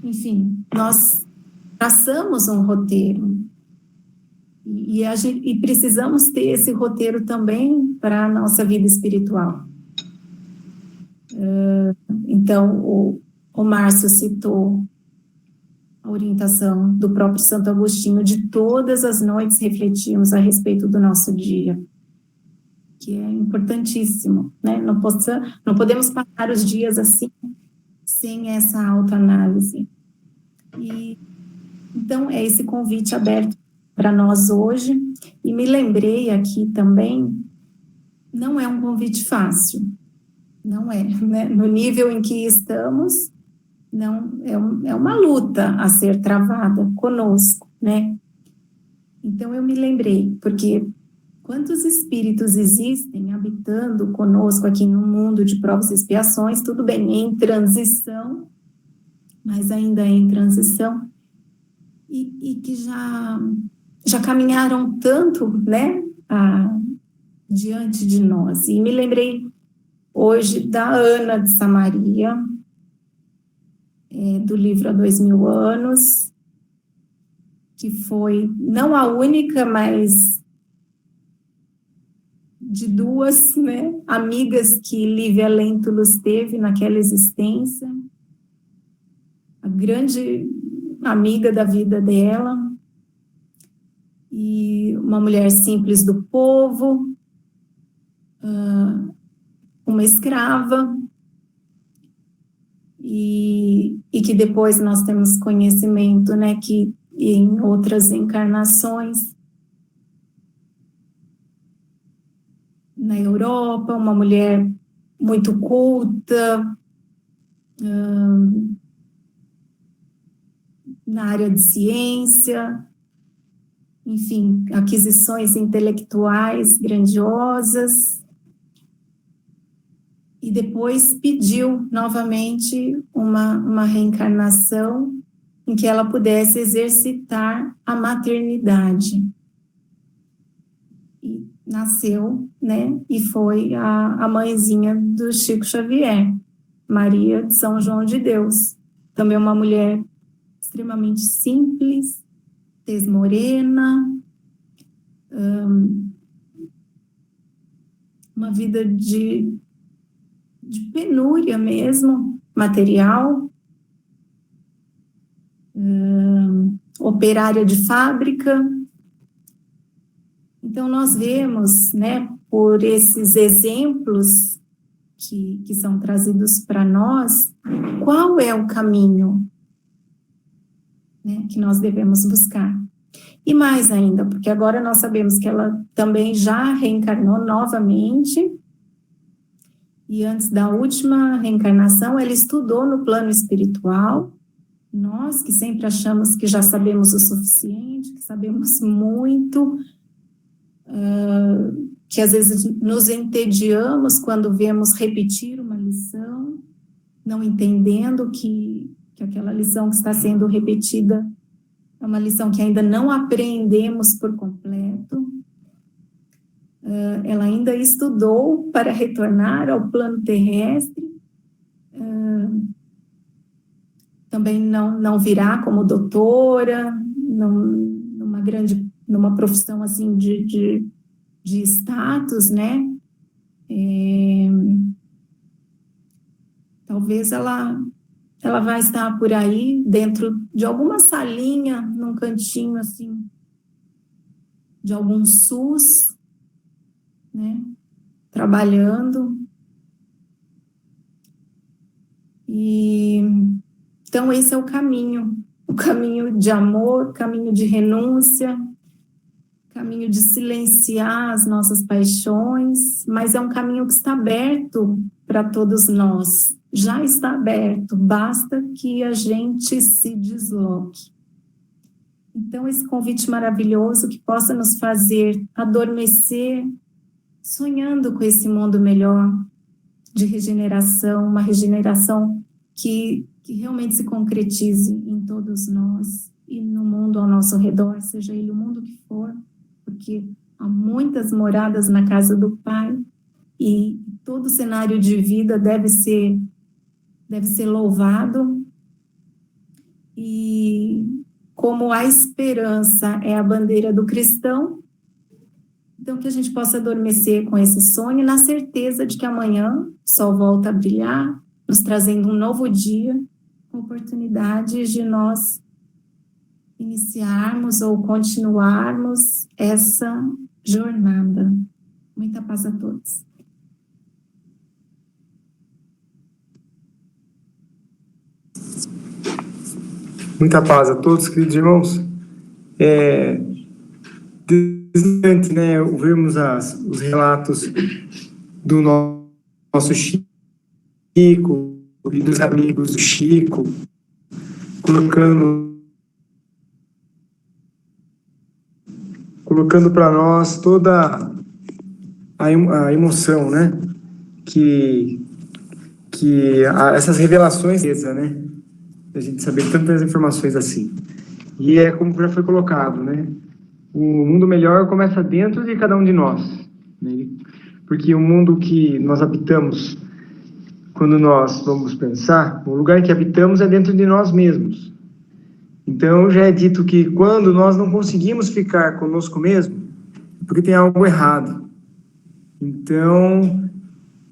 enfim, nós traçamos um roteiro e precisamos ter esse roteiro também para a nossa vida espiritual. Então, o Márcio citou a orientação do próprio Santo Agostinho de todas as noites refletirmos a respeito do nosso dia, que é importantíssimo, né? Não podemos passar os dias assim, sem essa autoanálise. E então é esse convite aberto para nós hoje, e me lembrei aqui também, não é um convite fácil, não é, né? No nível em que estamos, não é uma luta a ser travada conosco, né? Então eu me lembrei, porque quantos espíritos existem habitando conosco aqui no mundo de provas e expiações, tudo bem, em transição, mas ainda em transição, e que já caminharam tanto, né, diante de nós. E me lembrei hoje da Ana de Samaria, do livro Há 2000 Anos, que foi não a única, mas de duas, né, amigas que Lívia Lentulus teve naquela existência, a grande amiga da vida dela, e uma mulher simples do povo, uma escrava, e que depois nós temos conhecimento, né, que em outras encarnações, na Europa, uma mulher muito culta, na área de ciência, enfim, aquisições intelectuais grandiosas, e depois pediu novamente uma reencarnação em que ela pudesse exercitar a maternidade. E nasceu, né, e foi a mãezinha do Chico Xavier, Maria de São João de Deus, também uma mulher extremamente simples, tez morena, uma vida de penúria mesmo, material, operária de fábrica. Então nós vemos, né, por esses exemplos que são trazidos para nós, qual é o caminho, né, que nós devemos buscar. E mais ainda, porque agora nós sabemos que ela também já reencarnou novamente, e antes da última reencarnação, ela estudou no plano espiritual. Nós que sempre achamos que já sabemos o suficiente, que sabemos muito, que às vezes nos entediamos quando vemos repetir uma lição, não entendendo que aquela lição que está sendo repetida é uma lição que ainda não aprendemos por completo. Ela ainda estudou para retornar ao plano terrestre, também não virá como doutora, numa profissão assim de status, né? Talvez ela vai estar por aí, dentro de alguma salinha, num cantinho, assim, de algum SUS, né, trabalhando. Então, esse é o caminho de amor, caminho de renúncia, caminho de silenciar as nossas paixões, mas é um caminho que está aberto para todos nós. Já está aberto, basta que a gente se desloque. Então, esse convite maravilhoso que possa nos fazer adormecer, sonhando com esse mundo melhor, de regeneração, uma regeneração que realmente se concretize em todos nós e no mundo ao nosso redor, seja ele o mundo que for, porque há muitas moradas na casa do Pai e todo o cenário de vida deve ser louvado. E como a esperança é a bandeira do cristão, então que a gente possa adormecer com esse sonho, na certeza de que amanhã o sol volta a brilhar, nos trazendo um novo dia, oportunidade de nós iniciarmos ou continuarmos essa jornada. Muita paz a todos. Muita paz a todos, queridos irmãos. Desde né, ouvirmos os relatos do nosso Chico e dos amigos do Chico, colocando para nós toda a emoção, né, que essas revelações, né, a gente saber tantas informações assim. E é como já foi colocado, né, o mundo melhor começa dentro de cada um de nós, né, porque o mundo que nós habitamos, quando nós vamos pensar, o lugar que habitamos é dentro de nós mesmos. Então, já é dito que quando nós não conseguimos ficar conosco mesmo, é porque tem algo errado. Então,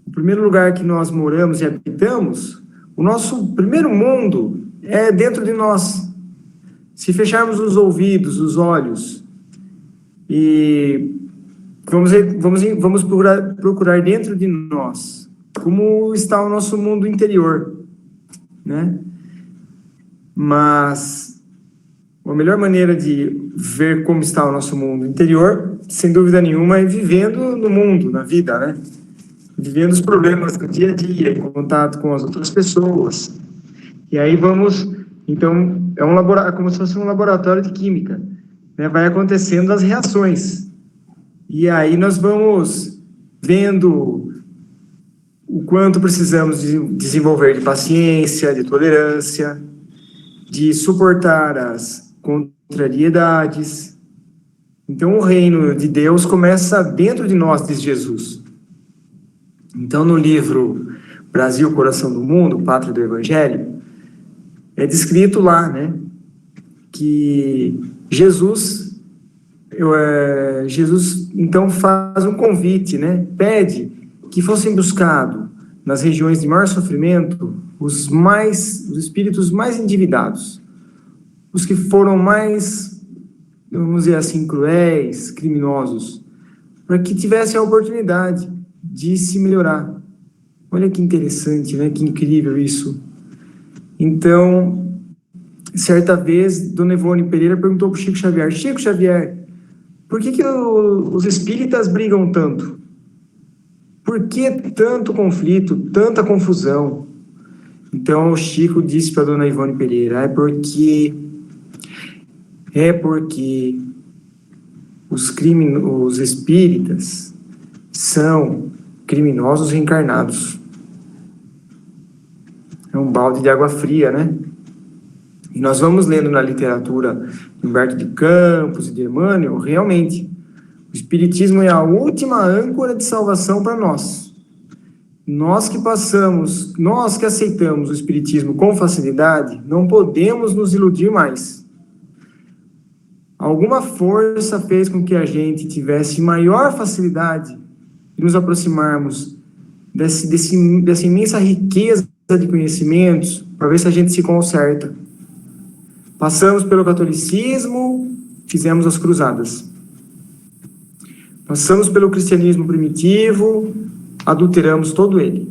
o primeiro lugar que nós moramos e habitamos, o nosso primeiro mundo é dentro de nós. Se fecharmos os ouvidos, os olhos, e vamos procurar dentro de nós como está o nosso mundo interior, né? Mas a melhor maneira de ver como está o nosso mundo interior, sem dúvida nenhuma, é vivendo no mundo, na vida, né? Vivendo os problemas do dia a dia, em contato com as outras pessoas. E aí então, é como se fosse um laboratório de química, né? Vai acontecendo as reações. E aí nós vamos vendo o quanto precisamos desenvolver de paciência, de tolerância, de suportar as contrariedades. Então, o reino de Deus começa dentro de nós, diz Jesus. Então, no livro Brasil, Coração do Mundo, Pátria do Evangelho, é descrito lá, né, que Jesus então faz um convite, né, pede que fossem buscados nas regiões de maior sofrimento os espíritos mais endividados, os que foram mais, vamos dizer assim, cruéis, criminosos, para que tivessem a oportunidade de se melhorar. Olha que interessante, né? Que incrível isso. Então, certa vez, Dona Ivone Pereira perguntou para o Chico Xavier: Chico Xavier, por que os espíritas brigam tanto? Por que tanto conflito, tanta confusão? Então, o Chico disse para a Dona Ivone Pereira: é porque os espíritas são criminosos reencarnados. É um balde de água fria, né? E nós vamos lendo na literatura de Humberto de Campos e de Emmanuel, realmente, o Espiritismo é a última âncora de salvação para nós. Nós que aceitamos o Espiritismo com facilidade, não podemos nos iludir mais. Alguma força fez com que a gente tivesse maior facilidade de nos aproximarmos dessa imensa riqueza de conhecimentos, para ver se a gente se conserta. Passamos pelo catolicismo, fizemos as cruzadas. Passamos pelo cristianismo primitivo, adulteramos todo ele.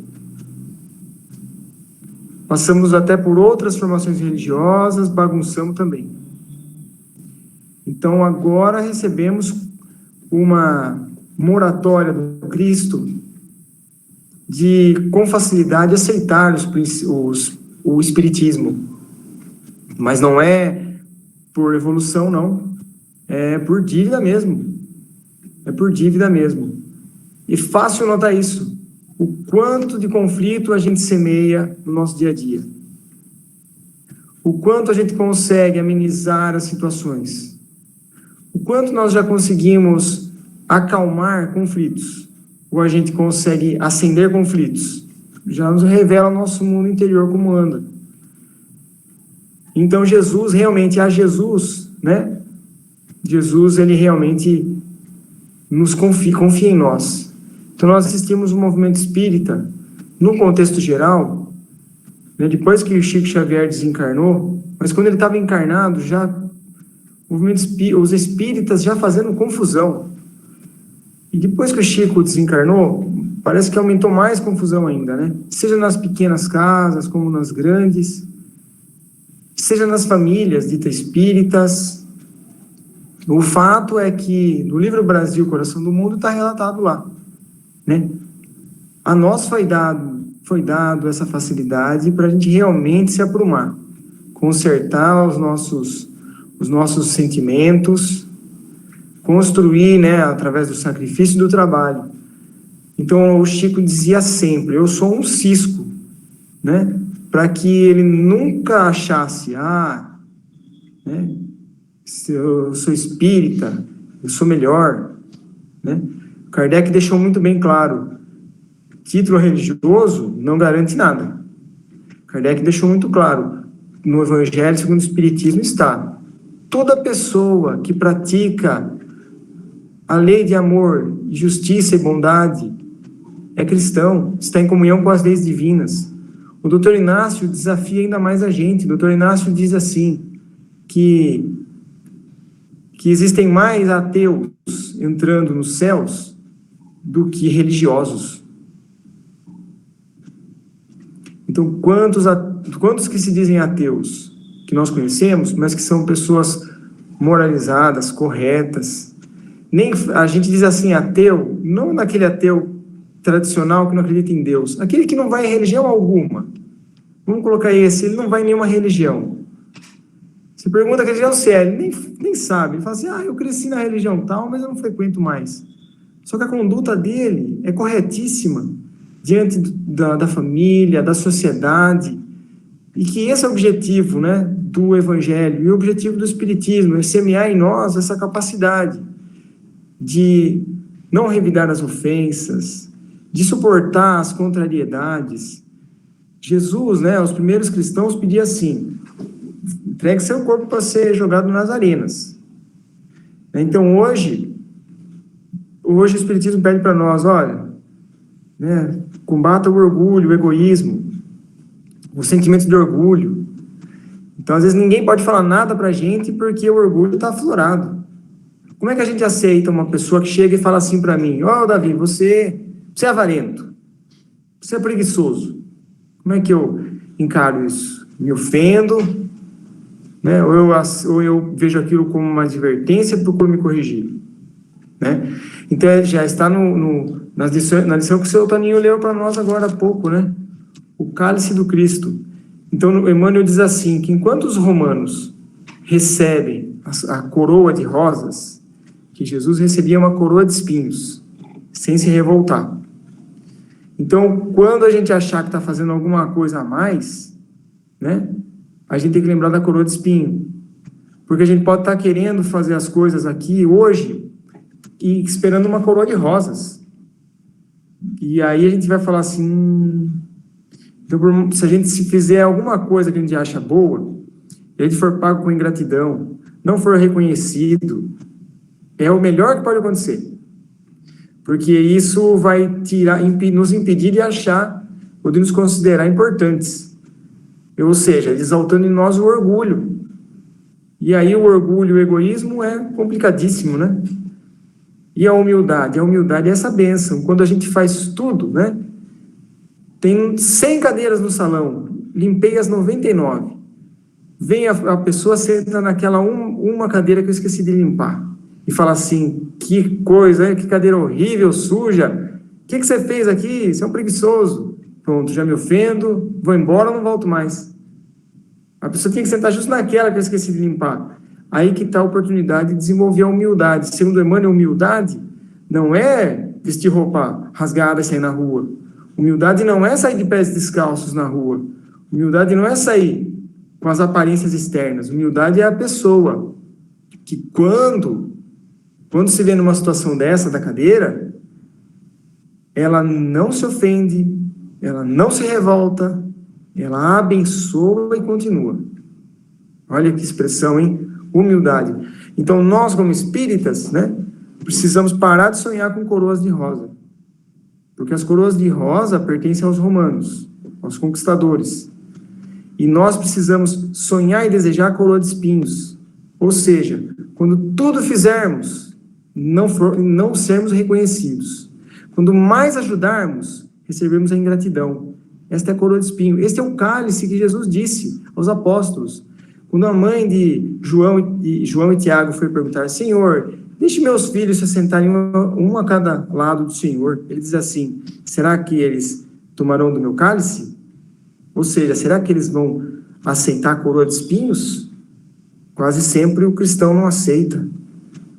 Passamos até por outras formações religiosas, bagunçamos também. Então, agora recebemos uma moratória do Cristo de, com facilidade, aceitar o Espiritismo. Mas não é por evolução, não. É por dívida mesmo. É por dívida mesmo. E fácil notar isso. O quanto de conflito a gente semeia no nosso dia a dia. O quanto a gente consegue amenizar as situações. O quanto nós já conseguimos acalmar conflitos. Ou a gente consegue acender conflitos. Já nos revela o nosso mundo interior como anda. Então, Jesus, realmente, né? Jesus, ele realmente nos confia em nós. Então, nós assistimos um movimento espírita, no contexto geral, né, depois que o Chico Xavier desencarnou, mas quando ele estava encarnado, já os espíritas já fazendo confusão. E depois que o Chico desencarnou, parece que aumentou mais confusão ainda, né? Seja nas pequenas casas, como nas grandes, seja nas famílias ditas espíritas. O fato é que no livro Brasil, Coração do Mundo, está relatado lá, né? A nós foi dado essa facilidade para a gente realmente se aprumar, consertar os nossos sentimentos, construir, né, através do sacrifício e do trabalho. Então, o Chico dizia sempre, eu sou um cisco, né, para que ele nunca achasse, né, eu sou espírita, eu sou melhor, né. Kardec deixou muito bem claro, título religioso não garante nada. Kardec deixou muito claro, no Evangelho segundo o Espiritismo está, toda pessoa que pratica a lei de amor, justiça e bondade é cristão, está em comunhão com as leis divinas. O doutor Inácio desafia ainda mais a gente. O doutor Inácio diz assim, que existem mais ateus entrando nos céus do que religiosos. Então, quantos que se dizem ateus, que nós conhecemos, mas que são pessoas moralizadas, corretas. Nem a gente diz assim, ateu, não naquele ateu tradicional que não acredita em Deus, aquele que não vai em religião alguma. Vamos colocar esse, ele não vai em nenhuma religião. Você pergunta que religião se é, ele nem sabe. Ele fala assim, eu cresci na religião tal, mas eu não frequento mais. Só que a conduta dele é corretíssima diante da família, da sociedade, e que esse é o objetivo, né, do Evangelho, e o objetivo do Espiritismo, é semear em nós essa capacidade de não revidar as ofensas, de suportar as contrariedades. Jesus, né, os primeiros cristãos pediam assim, entregue seu corpo para ser jogado nas arenas. Então, hoje o Espiritismo pede para nós, olha, né, combata o orgulho, o egoísmo, o sentimento de orgulho. Então, às vezes, ninguém pode falar nada para a gente porque o orgulho está aflorado. Como é que a gente aceita uma pessoa que chega e fala assim para mim, Davi, você é avarento, você é preguiçoso. Como é que eu encaro isso? Me ofendo, né? Ou eu vejo aquilo como uma advertência e procuro me corrigir, né? Então, já está na lição que o seu Toninho leu para nós agora há pouco, né? O cálice do Cristo. Então, Emmanuel diz assim, que enquanto os romanos recebem a coroa de rosas, que Jesus recebia uma coroa de espinhos, sem se revoltar. Então, quando a gente achar que está fazendo alguma coisa a mais, né, a gente tem que lembrar da coroa de espinho. Porque a gente pode estar querendo fazer as coisas aqui hoje e esperando uma coroa de rosas. E aí a gente vai falar assim... Então, se a gente fizer alguma coisa que a gente acha boa, e a gente for pago com ingratidão, não for reconhecido, é o melhor que pode acontecer. Porque isso vai nos impedir de achar ou de nos considerar importantes. Ou seja, exaltando em nós o orgulho. E aí o orgulho e o egoísmo é complicadíssimo, né? E a humildade? A humildade é essa bênção. Quando a gente faz tudo, né? Tem 100 cadeiras no salão, limpei as 99. Vem a pessoa, senta naquela uma cadeira que eu esqueci de limpar. E fala assim, que coisa, que cadeira horrível, suja. O que você fez aqui? Você é um preguiçoso. Pronto, já me ofendo, vou embora, não volto mais. A pessoa tinha que sentar justo naquela que eu esqueci de limpar. Aí que está a oportunidade de desenvolver a humildade. Segundo Emmanuel, humildade não é vestir roupa rasgada e sair na rua. Humildade não é sair de pés descalços na rua. Humildade não é sair com as aparências externas. Humildade é a pessoa que quando se vê numa situação dessa da cadeira, ela não se ofende, ela não se revolta, ela abençoa e continua. Olha que expressão, hein? Humildade. Então, nós, como espíritas, né, precisamos parar de sonhar com coroas de rosa. Porque as coroas de rosa pertencem aos romanos, aos conquistadores. E nós precisamos sonhar e desejar a coroa de espinhos. Ou seja, quando tudo fizermos, não sermos reconhecidos. Quando mais ajudarmos, recebemos a ingratidão. Esta é a coroa de espinho. Este é o cálice que Jesus disse aos apóstolos. Quando a mãe de João e Tiago foi perguntar: Senhor, deixe meus filhos se assentarem um a cada lado do Senhor. Ele diz assim: será que eles tomarão do meu cálice? Ou seja, será que eles vão aceitar a coroa de espinhos? Quase sempre o cristão não aceita.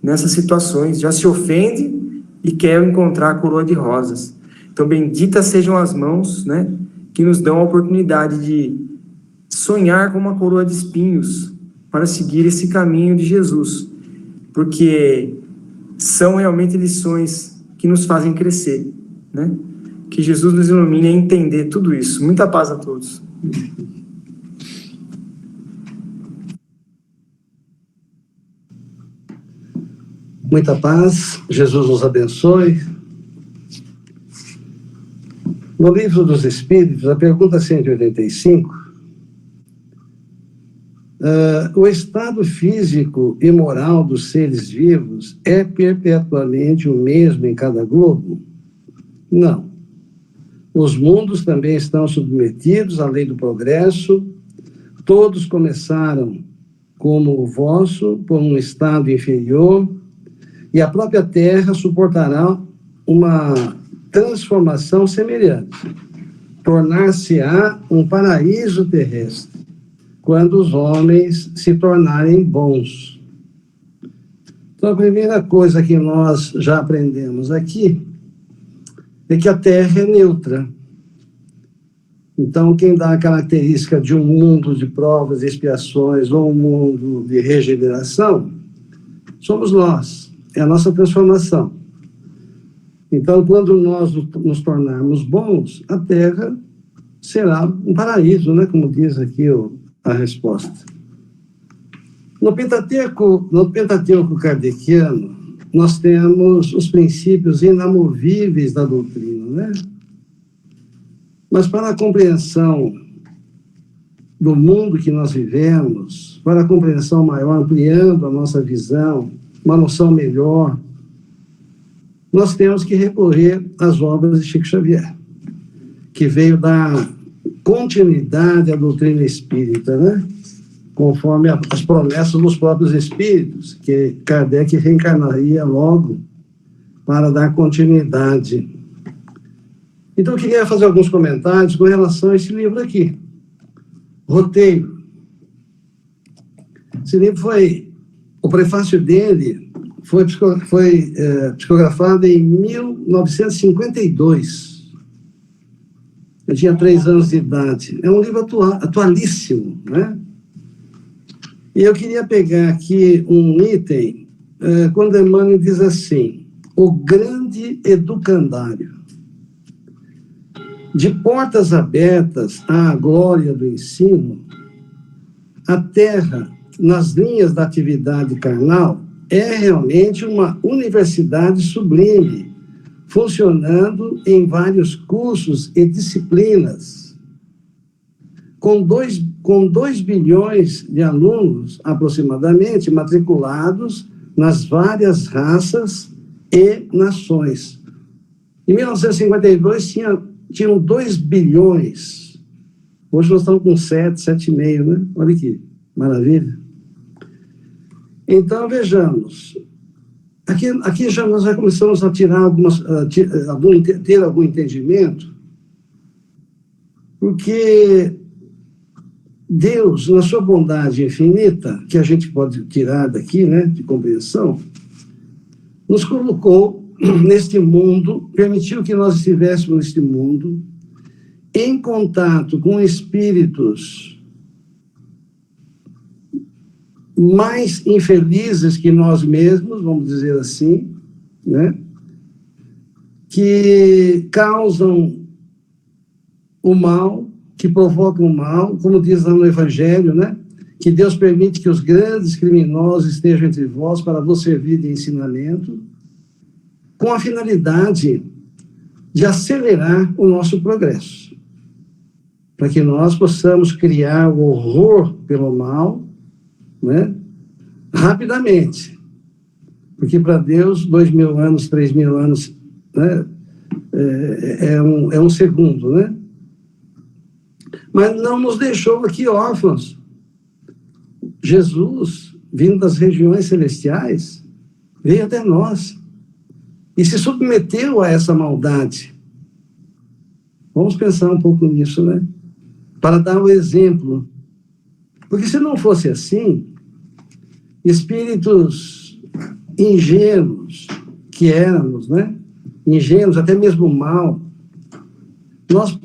Nessas situações, já se ofende e quer encontrar a coroa de rosas. Então, benditas sejam as mãos, né, que nos dão a oportunidade de sonhar com uma coroa de espinhos para seguir esse caminho de Jesus. Porque são realmente lições que nos fazem crescer, né? Que Jesus nos ilumine a entender tudo isso. Muita paz a todos. Muita paz, Jesus nos abençoe. No Livro dos Espíritos, a pergunta 185, o estado físico e moral dos seres vivos é perpetuamente o mesmo em cada globo? Não. Os mundos também estão submetidos à lei do progresso, todos começaram como o vosso, por um estado inferior, e a própria Terra suportará uma transformação semelhante. Tornar-se-á um paraíso terrestre, quando os homens se tornarem bons. Então, a primeira coisa que nós já aprendemos aqui é que a Terra é neutra. Então, quem dá a característica de um mundo de provas e expiações ou um mundo de regeneração somos nós, é a nossa transformação. Então, quando nós nos tornarmos bons, a Terra será um paraíso, né? Como diz aqui a resposta. No Pentateuco kardeciano, nós temos os princípios inamovíveis da doutrina, né? Mas para a compreensão do mundo que nós vivemos, para a compreensão maior, ampliando a nossa visão, uma noção melhor, nós temos que recorrer às obras de Chico Xavier, que veio dar continuidade à doutrina espírita, né? Conforme as promessas dos próprios espíritos, que Kardec reencarnaria logo para dar continuidade. Então, eu queria fazer alguns comentários com relação a esse livro aqui, Roteiro. Esse livro o prefácio dele foi psicografado em 1952. Eu tinha 3 anos de idade. É um livro atualíssimo, né? E eu queria pegar aqui um item, quando Emmanuel diz assim: o grande educandário. De portas abertas à glória do ensino, a Terra, nas linhas da atividade carnal, é realmente uma universidade sublime, funcionando em vários cursos e disciplinas, com 2 bilhões de alunos, aproximadamente, matriculados nas várias raças e nações. Em 1952, tinham 2 bilhões. Hoje nós estamos com 7,5, né? Olha que maravilha. Então, vejamos. Aqui já nós já começamos a ter algum entendimento, porque Deus, na sua bondade infinita, que a gente pode tirar daqui, né, de compreensão, nos colocou neste mundo, permitiu que nós estivéssemos neste mundo, em contato com espíritos mais infelizes que nós mesmos, vamos dizer assim, né? Que causam o mal, que provocam o mal, como diz lá no Evangelho, né? Que Deus permite que os grandes criminosos estejam entre vós para vos servir de ensinamento, com a finalidade de acelerar o nosso progresso. para que nós possamos criar o horror pelo mal, né, rapidamente. Porque para Deus, 2.000 anos, 3.000 anos, né, é um segundo, né? Mas não nos deixou aqui órfãos. Jesus, vindo das regiões celestiais, veio até nós e se submeteu a essa maldade. Vamos pensar um pouco nisso, né? Para dar um exemplo. Porque se não fosse assim, espíritos ingênuos que éramos, né? Ingênuos, até mesmo mal, nós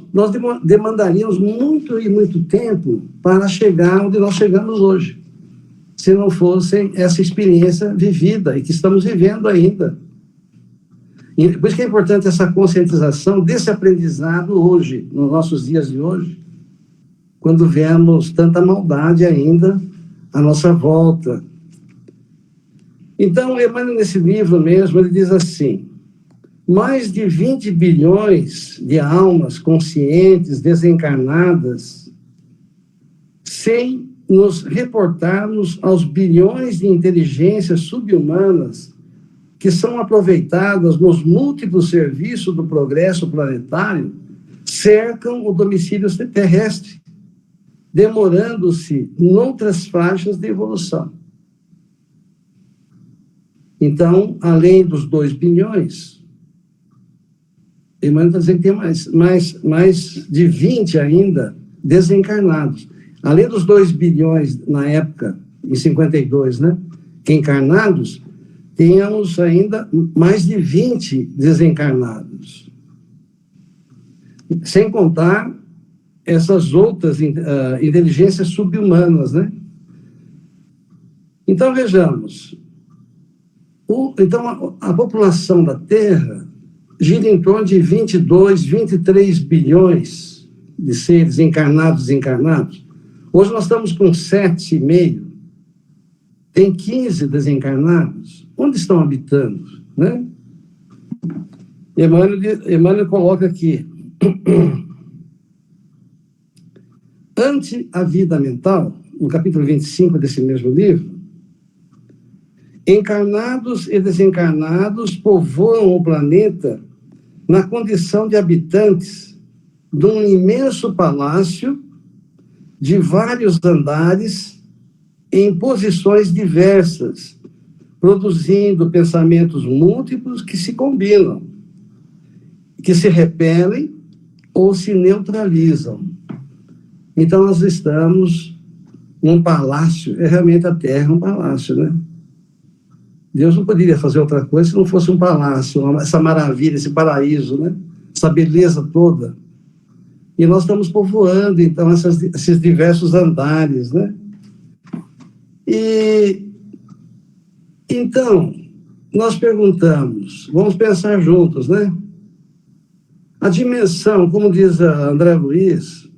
demandaríamos muito e muito tempo para chegar onde nós chegamos hoje, se não fosse essa experiência vivida e que estamos vivendo ainda. E por isso que é importante essa conscientização desse aprendizado hoje, nos nossos dias de hoje, quando vemos tanta maldade ainda à nossa volta. Então, Emmanuel, nesse livro mesmo, ele diz assim: mais de 20 bilhões de almas conscientes, desencarnadas, sem nos reportarmos aos bilhões de inteligências subhumanas que são aproveitadas nos múltiplos serviços do progresso planetário, cercam o domicílio terrestre, demorando-se noutras faixas de evolução. Então, além dos 2 bilhões, Emmanuel está dizendo que tem mais de 20 ainda desencarnados. Além dos 2 bilhões na época, em 52, né, que encarnados, tínhamos ainda mais de 20 desencarnados. Sem contar essas outras inteligências subhumanas, né? Então, vejamos. Então, a população da Terra gira em torno de 22, 23 bilhões de seres encarnados e desencarnados. Hoje nós estamos com 7,5. Tem 15 desencarnados. Onde estão habitando? Né? Emmanuel coloca aqui: ante a vida mental, no capítulo 25 desse mesmo livro, encarnados e desencarnados povoam o planeta na condição de habitantes de um imenso palácio de vários andares em posições diversas, produzindo pensamentos múltiplos que se combinam, que se repelem ou se neutralizam. Então, nós estamos num palácio, realmente a Terra é um palácio, né? Deus não poderia fazer outra coisa se não fosse um palácio, essa maravilha, esse paraíso, né? Essa beleza toda. E nós estamos povoando, então, esses diversos andares, né? E, então, nós perguntamos, vamos pensar juntos, né? A dimensão, como diz a André Luiz,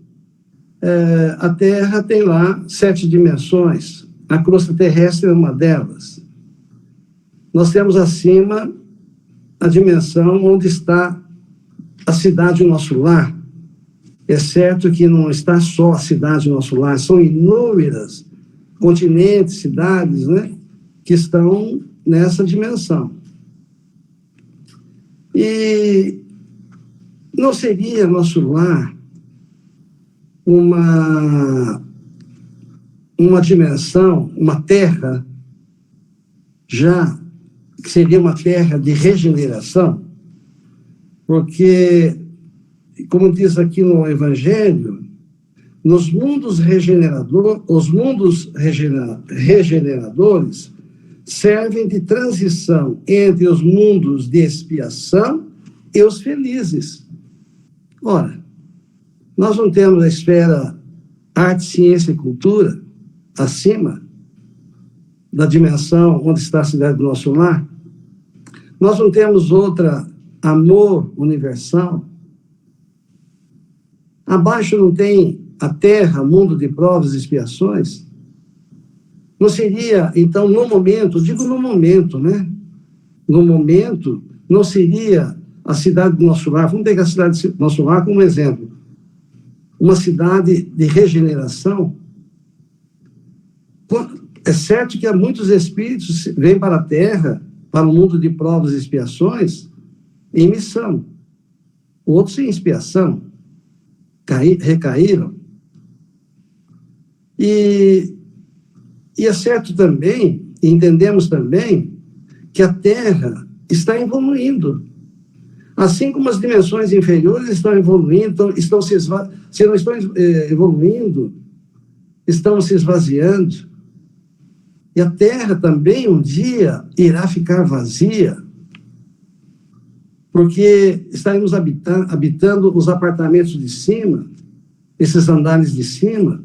a Terra tem lá 7 dimensões, a crosta terrestre é uma delas. Nós temos acima a dimensão onde está a cidade nosso lar. É certo que não está só a cidade nosso lar, são inúmeras continentes, cidades, né, que estão nessa dimensão. E não seria nosso lar uma dimensão, uma terra, já que seria uma terra de regeneração? Porque, como diz aqui no Evangelho, nos mundos os mundos regeneradores servem de transição entre os mundos de expiação e os felizes. Ora, nós não temos a esfera arte, ciência e cultura acima da dimensão onde está a cidade do nosso lar? Nós não temos outra amor universal? Abaixo não tem a terra, mundo de provas e expiações? Não seria, então, no momento, digo no momento, né? No momento, não seria a cidade do nosso lar, vamos pegar a cidade do nosso lar como exemplo, uma cidade de regeneração, é certo que há muitos espíritos vêm para a Terra, para o mundo de provas e expiações, em missão. Outros em expiação, recaíram. E é certo também, entendemos também, que a Terra está evoluindo. Assim como as dimensões inferiores estão evoluindo, se não estão evoluindo, estão se esvaziando. E a Terra também um dia irá ficar vazia, porque estaremos habitando os apartamentos de cima, esses andares de cima.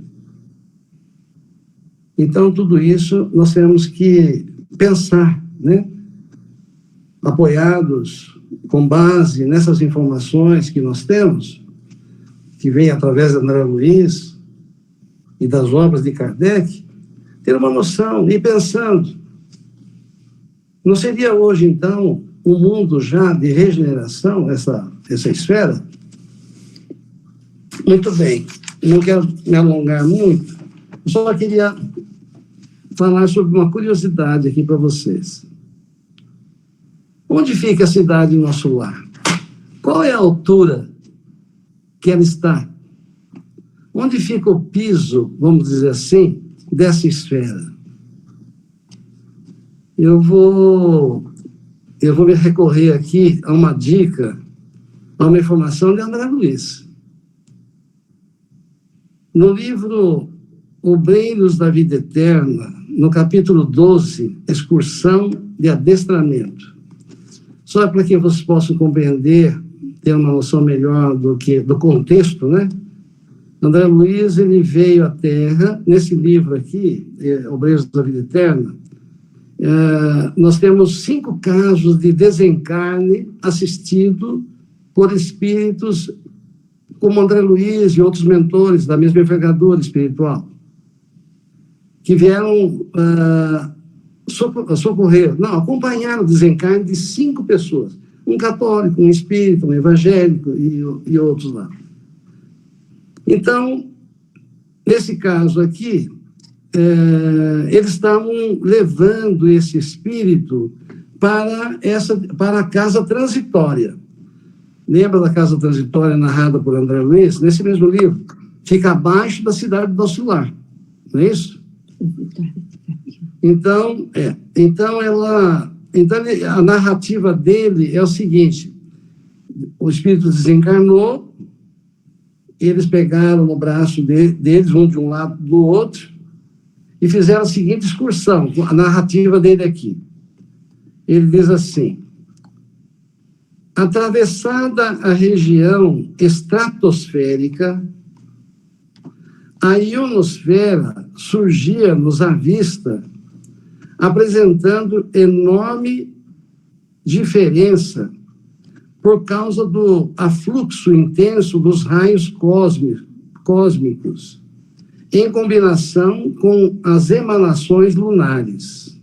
Então, tudo isso nós temos que pensar, né? Apoiados, com base nessas informações que nós temos, que vem através de André Luiz e das obras de Kardec, ter uma noção e pensando, não seria hoje, então, um mundo já de regeneração, essa esfera? Muito bem, não quero me alongar muito, só queria falar sobre uma curiosidade aqui para vocês. Onde fica a cidade Nosso Lar? Qual é a altura que ela está? Onde fica o piso, vamos dizer assim, dessa esfera? Eu vou me recorrer aqui a uma dica, a uma informação de André Luiz. No livro Obreiros da Vida Eterna, no capítulo 12, Excursão de Adestramento. Só para que vocês possam compreender, ter uma noção melhor do contexto, né? André Luiz, ele veio à Terra, nesse livro aqui, Obreiros da Vida Eterna, nós temos 5 casos de desencarne assistido por espíritos como André Luiz e outros mentores da mesma envergadura espiritual, que vieram acompanharam o desencarne de 5 pessoas, um católico, um espírita, um evangélico e outros lá. Então, nesse caso aqui, eles estavam levando esse espírito para a casa transitória. Lembra da casa transitória narrada por André Luiz? Nesse mesmo livro, fica abaixo da cidade do Nosso Lar, não é isso? Então, a narrativa dele é o seguinte: o espírito desencarnou, eles pegaram no braço deles, um de um lado do outro, e fizeram a seguinte excursão, a narrativa dele aqui. Ele diz assim: atravessada a região estratosférica, a ionosfera surgia-nos à vista, apresentando enorme diferença por causa do afluxo intenso dos raios cósmicos, em combinação com as emanações lunares.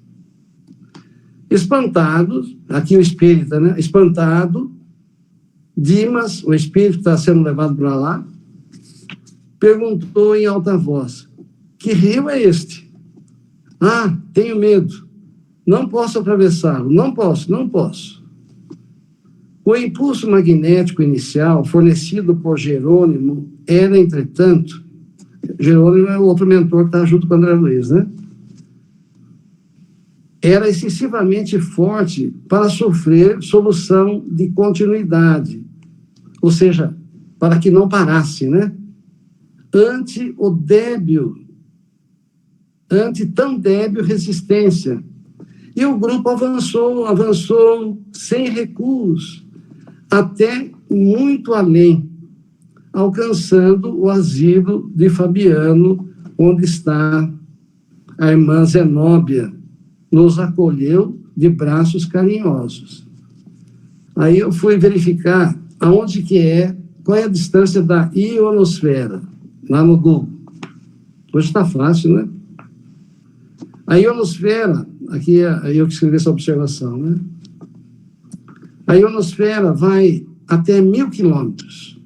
Espantados, aqui o espírita, né? Espantado, Dimas, o espírito está sendo levado para lá, perguntou em alta voz: que rio é este? Ah, tenho medo. Não posso atravessá-lo. Não posso. O impulso magnético inicial, fornecido por Jerônimo, era, entretanto, Jerônimo é o outro mentor que está junto com o André Luiz, né? Era excessivamente forte para sofrer solução de continuidade, ou seja, para que não parasse, né? Ante tão débil resistência. E o grupo avançou sem recuos, até muito além, alcançando o asilo de Fabiano, onde está a irmã Zenóbia, nos acolheu de braços carinhosos. Aí eu fui verificar aonde que qual é a distância da ionosfera, lá no Google. Hoje está fácil, né? A ionosfera, aqui eu que escrevi essa observação, né? A ionosfera vai até 1000 quilômetros.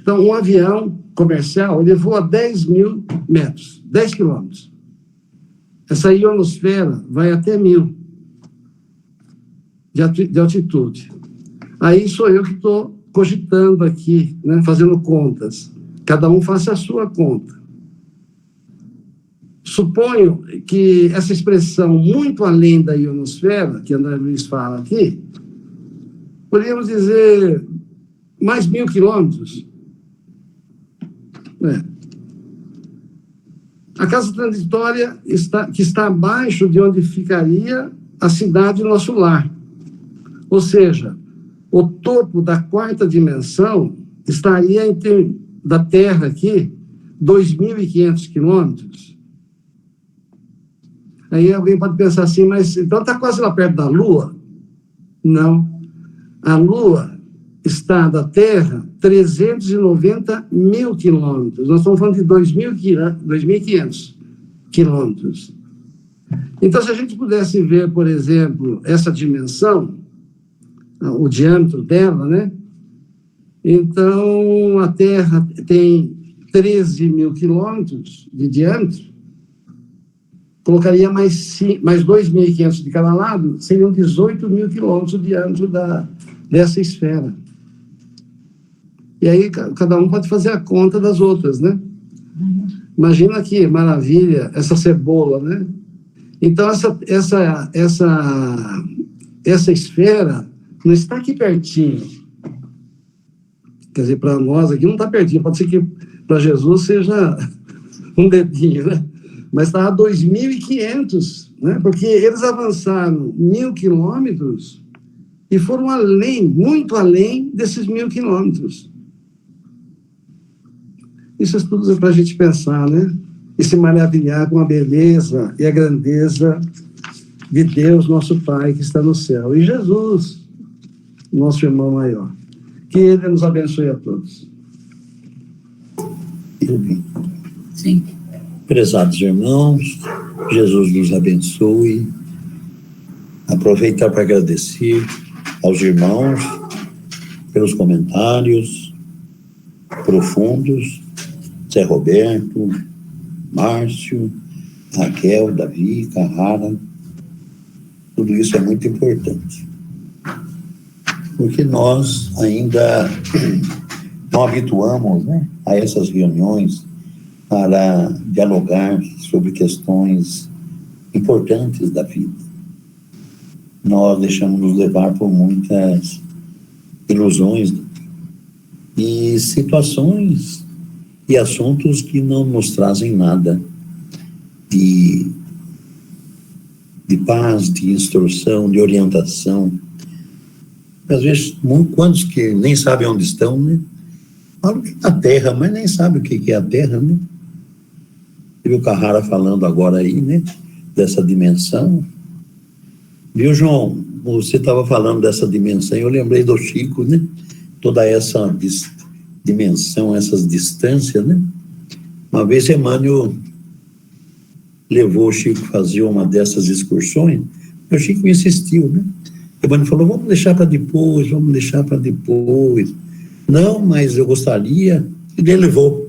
Então, um avião comercial, ele voa 10 mil metros, 10 quilômetros. Essa ionosfera vai até 1.000 de altitude. Aí sou eu que estou cogitando aqui, né, fazendo contas. Cada um faça a sua conta. Suponho que essa expressão muito além da ionosfera, que André Luiz fala aqui, poderíamos dizer mais 1.000 quilômetros. A casa transitória que está abaixo de onde ficaria a cidade do nosso lar. Ou seja, o topo da 4ª dimensão estaria da Terra aqui, 2.500 quilômetros. Aí alguém pode pensar assim, mas então está quase lá perto da Lua? Não. A Lua está da Terra 390 mil quilômetros. Nós estamos falando de 2.500 quilômetros. Então, se a gente pudesse ver, por exemplo, essa dimensão, o diâmetro dela, né? Então, a Terra tem 13 mil quilômetros de diâmetro, colocaria mais 2.500 de cada lado, seriam 18 mil quilômetros de diâmetro dessa esfera. E aí, cada um pode fazer a conta das outras, né? Imagina que maravilha, essa cebola, né? Então, essa esfera não está aqui pertinho. Quer dizer, para nós aqui não está pertinho. Pode ser que para Jesus seja um dedinho, né? Mas está a 2.500, né? Porque eles avançaram 1.000 quilômetros e foram além, muito além desses 1.000 quilômetros. Isso é tudo para a gente pensar, né? E se maravilhar com a beleza e a grandeza de Deus, nosso Pai, que está no céu. E Jesus, nosso irmão maior. Que Ele nos abençoe a todos. Sim. Prezados irmãos, Jesus nos abençoe. Aproveitar para agradecer aos irmãos pelos comentários profundos, Zé Roberto, Márcio, Raquel, Davi, Carrara. Tudo isso é muito importante, porque nós ainda não habituamos, né, a essas reuniões para dialogar sobre questões importantes da vida. Nós deixamos nos levar por muitas ilusões e situações e assuntos que não nos trazem nada de paz, de instrução, de orientação. Às vezes, quantos que nem sabem onde estão, né? Falam que é a Terra, mas nem sabem o que é a Terra, né? Teve o Carrara falando agora aí, né? Dessa dimensão. Viu, João? Você estava falando dessa dimensão, eu lembrei do Chico, né? Toda essa dimensão, essas distâncias, né? Uma vez Emmanuel levou o Chico a fazer uma dessas excursões, e o Chico insistiu, né? Emmanuel falou, vamos deixar para depois. Não, mas eu gostaria, e ele levou.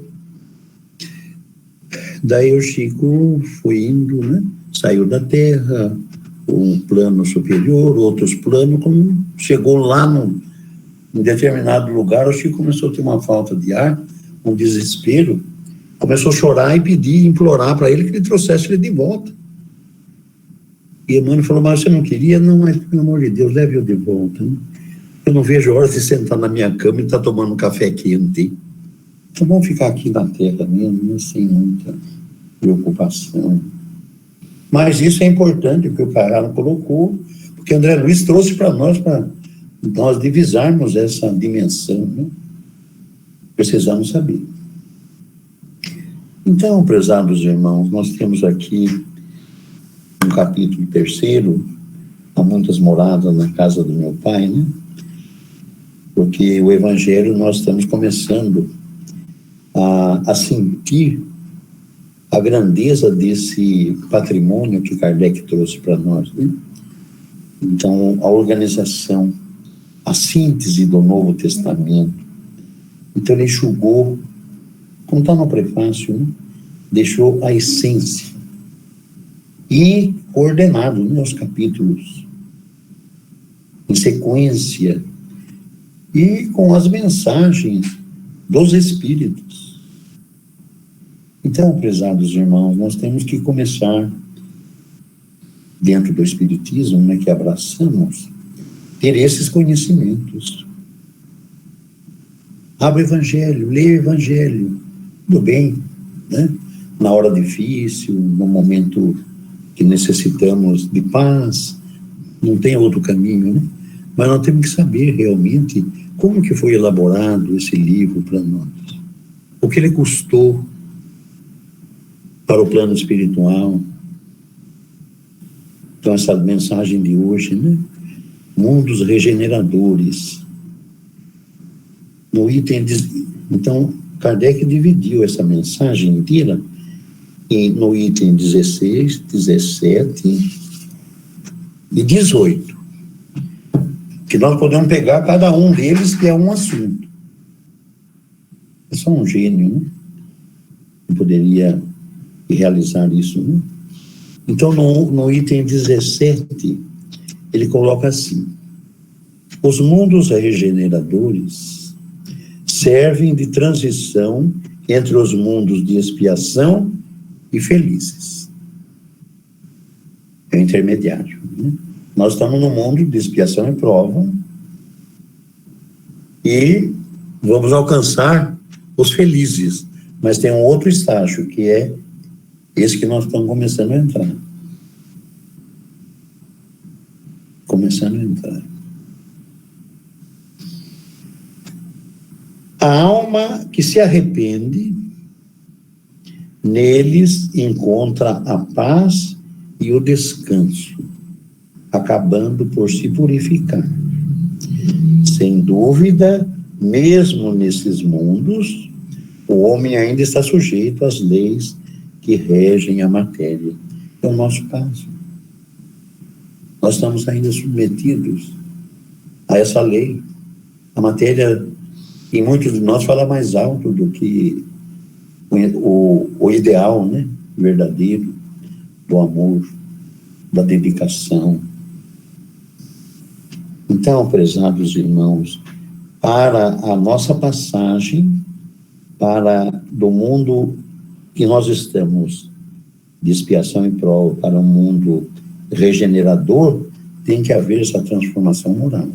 Daí o Chico foi indo, né? Saiu da Terra, um plano superior, outros planos, como chegou lá em determinado lugar, o Chico começou a ter uma falta de ar, um desespero, começou a chorar e pedir, implorar para ele que ele trouxesse ele de volta. E Emmanuel falou, mas você não queria? Não, mas pelo amor de Deus, leve eu de volta. Né? Eu não vejo a hora de sentar na minha cama e estar tomando um café quente. Então vamos ficar aqui na Terra mesmo, né, sem muita preocupação. Mas isso é importante, que o Carrara colocou, porque André Luiz trouxe para nós divisarmos essa dimensão, né? Precisamos saber. Então, prezados irmãos, nós temos aqui um capítulo 3, há muitas moradas na casa do meu pai, né? Porque o Evangelho nós estamos começando a sentir a grandeza desse patrimônio que Kardec trouxe para nós, né? Então, a organização, a síntese do Novo Testamento, Então ele enxugou, como está no prefácio, né? Deixou a essência e ordenado, né, os capítulos em sequência e com as mensagens dos Espíritos. Então, prezados irmãos, nós temos que começar dentro do Espiritismo, né, que abraçamos, ter esses conhecimentos. Abra o Evangelho, leia o Evangelho, tudo bem, né? Na hora difícil, no momento que necessitamos de paz, não tem outro caminho, né? Mas nós temos que saber realmente como que foi elaborado esse livro para nós, o que ele custou para o plano espiritual. Então, essa mensagem de hoje, né? Mundos regeneradores. No item, então, Kardec dividiu essa mensagem inteira no item 16, 17 e 18. Que nós podemos pegar cada um deles, que é um assunto. É só um gênio, né? Que poderia realizar isso, né? Então, no item 17, ele coloca assim: os mundos regeneradores servem de transição entre os mundos de expiação e felizes. É o intermediário, né? Nós estamos no mundo de expiação e prova e vamos alcançar os felizes, mas tem um outro estágio, que é esse que nós estamos começando a entrar. A alma que se arrepende, neles encontra a paz e o descanso, acabando por se purificar. Sem dúvida, mesmo nesses mundos, o homem ainda está sujeito às leis que regem a matéria. É o nosso caso. Nós estamos ainda submetidos a essa lei. A matéria, em muitos de nós, fala mais alto do que o ideal, né? Verdadeiro, do amor, da dedicação. Então, prezados irmãos, para a nossa passagem do mundo que nós estamos de expiação e prova para um mundo regenerador, tem que haver essa transformação moral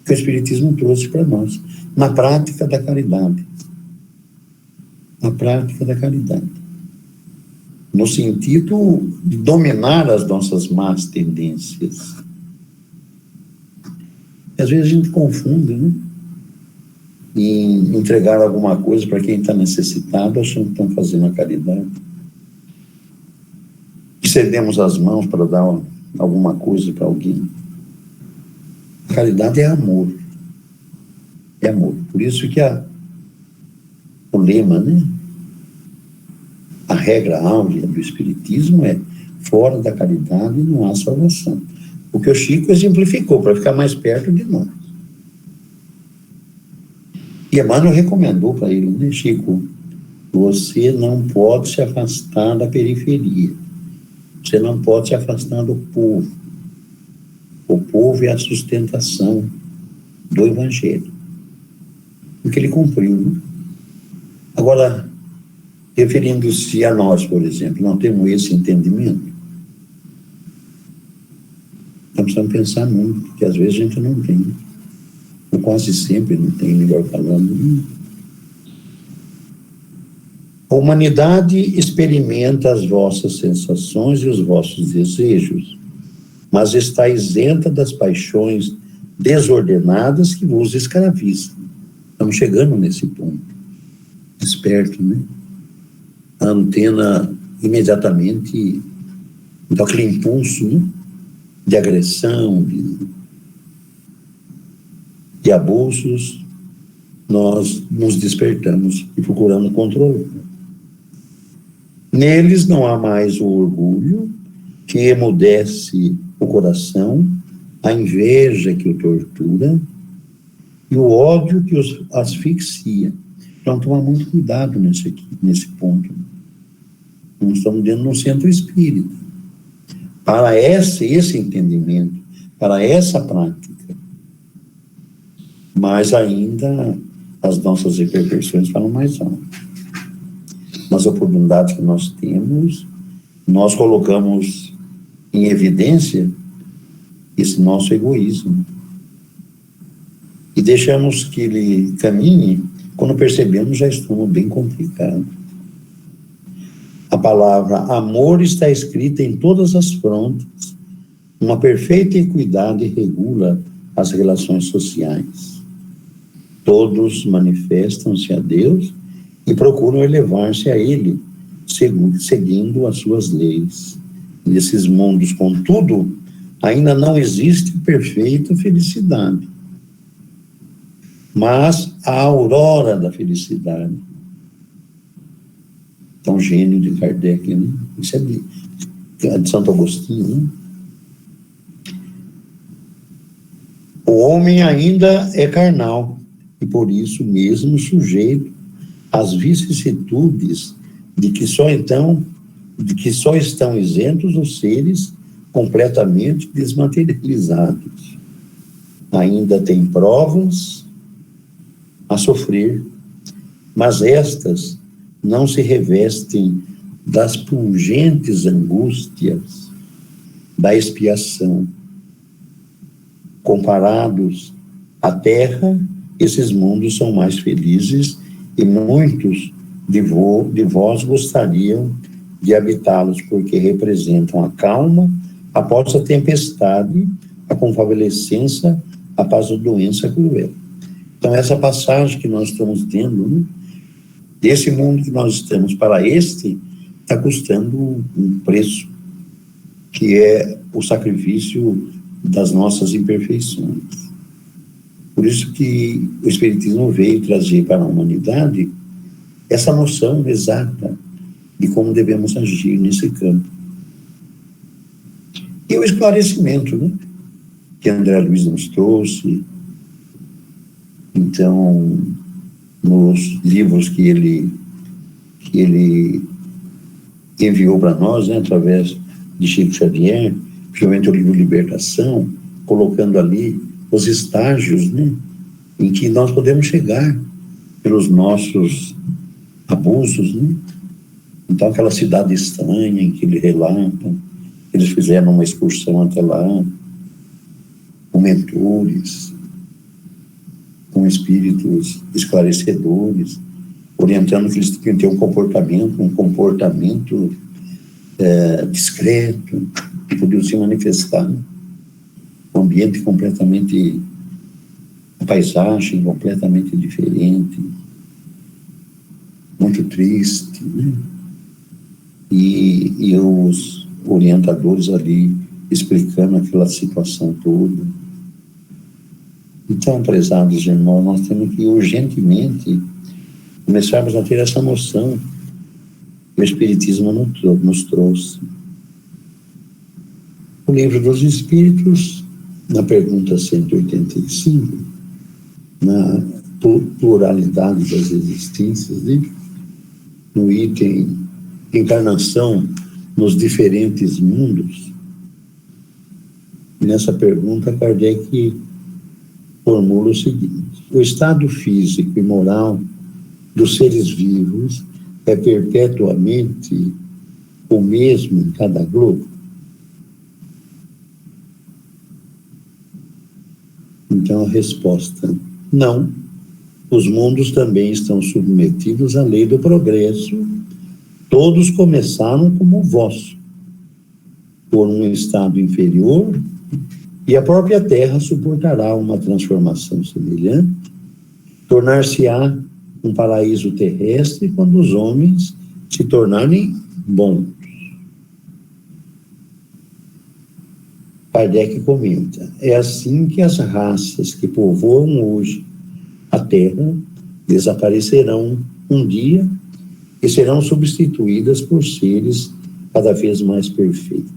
que o Espiritismo trouxe para nós, na prática da caridade. Na prática da caridade. No sentido de dominar as nossas más tendências. Às vezes a gente confunde, né? Em entregar alguma coisa para quem está necessitado, achando que estão fazendo a caridade. Cedemos as mãos para dar alguma coisa para alguém. A caridade é amor. É amor. Por isso que o lema, né? A regra áurea do Espiritismo é: fora da caridade não há salvação. O que o Chico exemplificou para ficar mais perto de nós. E Emmanuel recomendou para ele, né, Chico? Você não pode se afastar da periferia. Você não pode se afastar do povo. O povo é a sustentação do Evangelho. Porque ele cumpriu, né? Agora, referindo-se a nós, por exemplo, não temos esse entendimento? Nós precisamos pensar muito, porque às vezes a gente não tem. Ou quase sempre não tem, melhor falando. A humanidade experimenta as vossas sensações e os vossos desejos, mas está isenta das paixões desordenadas que vos escravizam. Estamos chegando nesse ponto. Esperto, né? A antena imediatamente, então aquele impulso, né? De agressão, de abusos, nós nos despertamos e procuramos controle. Neles não há mais o orgulho que emudece o coração, a inveja que o tortura, e o ódio que os asfixia. Então, tomar muito cuidado nesse ponto. Nós estamos dentro de um centro espírita. Para esse entendimento, para essa prática. Mas ainda as nossas repercussões falam mais alto. Nas oportunidades que nós temos, nós colocamos em evidência esse nosso egoísmo. E deixamos que ele caminhe, quando percebemos já estamos bem complicados. A palavra amor está escrita em todas as frontes. Uma perfeita equidade regula as relações sociais. Todos manifestam-se a Deus e procuram elevar-se a Ele, seguindo as suas leis. Nesses mundos, contudo, ainda não existe perfeita felicidade. Mas a aurora da felicidade. Então, gênio de Kardec, né? Isso é de Santo Agostinho, né? O homem ainda é carnal e por isso mesmo sujeito às vicissitudes de que só estão isentos os seres completamente desmaterializados. Ainda tem provas a sofrer, mas estas não se revestem das pungentes angústias da expiação. Comparados à Terra, esses mundos são mais felizes e muitos de vós gostariam de habitá-los, porque representam a calma após a tempestade, a convalescença após a doença cruel. Então, essa passagem que nós estamos tendo, né, desse mundo que nós estamos para este, está custando um preço, que é o sacrifício das nossas imperfeições. Por isso que o Espiritismo veio trazer para a humanidade essa noção exata de como devemos agir nesse campo. E o esclarecimento, né, que André Luiz nos trouxe. Então, nos livros que ele enviou para nós, né, através de Chico Xavier, principalmente o livro Libertação, colocando ali os estágios, né, em que nós podemos chegar pelos nossos abusos, né? Então, aquela cidade estranha em que ele relata, eles fizeram uma excursão até lá, com mentores, com espíritos esclarecedores, orientando que eles tinham que ter um comportamento discreto, que podiam se manifestar. Um ambiente completamente, a paisagem completamente diferente, muito triste, né? E os orientadores ali explicando aquela situação toda. Então, prezados irmãos, nós temos que urgentemente começarmos a ter essa noção que o Espiritismo nos trouxe. O Livro dos Espíritos, na pergunta 185, na pluralidade das existências, né? No item encarnação nos diferentes mundos, nessa pergunta Kardec formula o seguinte: o estado físico e moral dos seres vivos é perpetuamente o mesmo em cada globo? Então a resposta: não. Os mundos também estão submetidos à lei do progresso. Todos começaram como o vosso, por um estado inferior, e a própria Terra suportará uma transformação semelhante, tornar-se-á um paraíso terrestre quando os homens se tornarem bons. Kardec comenta: é assim que as raças que povoam hoje a Terra desaparecerão um dia e serão substituídas por seres cada vez mais perfeitos.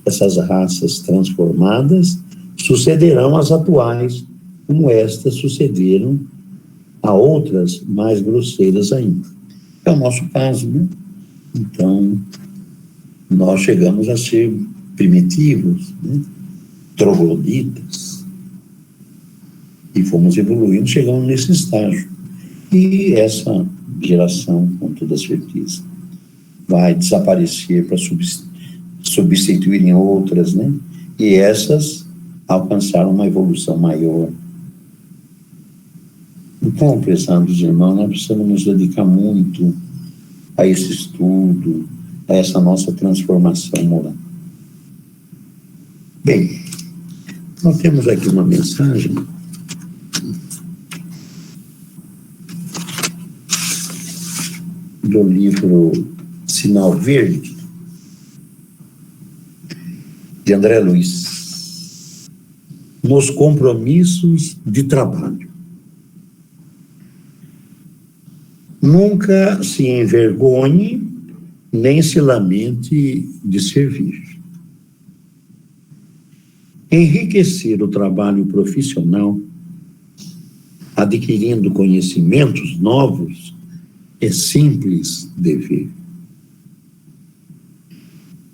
Essas raças transformadas sucederão às atuais, como estas sucederam a outras mais grosseiras ainda. É o nosso caso, né? Então, nós chegamos a ser primitivos, né? Trogloditas, e fomos evoluindo, chegamos nesse estágio. E essa geração, com toda certeza, vai desaparecer para substituir em outras, né? E essas alcançaram uma evolução maior. Então, prezados irmãos, nós precisamos nos dedicar muito a esse estudo, a essa nossa transformação moral. Bem, nós temos aqui uma mensagem do livro Sinal Verde, de André Luiz. Nos compromissos de trabalho. Nunca se envergonhe, nem se lamente de servir. Enriquecer o trabalho profissional, adquirindo conhecimentos novos, é simples dever.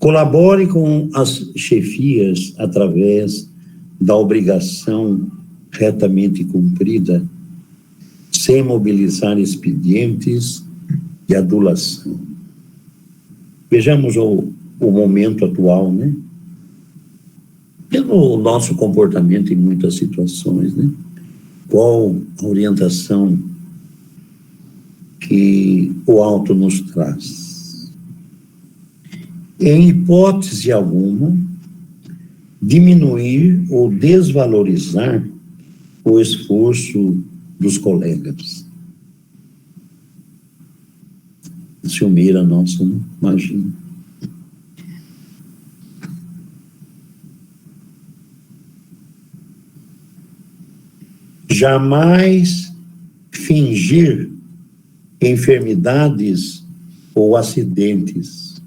Colabore com as chefias através da obrigação retamente cumprida, sem mobilizar expedientes de adulação. Vejamos o momento atual, né? Pelo nosso comportamento em muitas situações, né? Qual a orientação que o alto nos traz? Em hipótese alguma, diminuir ou desvalorizar o esforço dos colegas. Ciumeira nossa, né? Imagina. Jamais fingir enfermidades ou acidentes,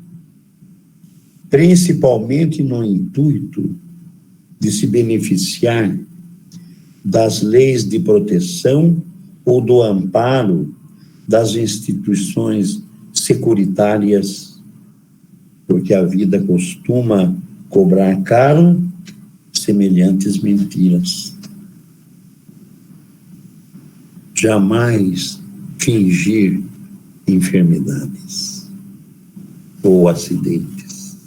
principalmente no intuito de se beneficiar das leis de proteção ou do amparo das instituições securitárias, porque a vida costuma cobrar caro semelhantes mentiras. Jamais fingir enfermidades ou acidentes.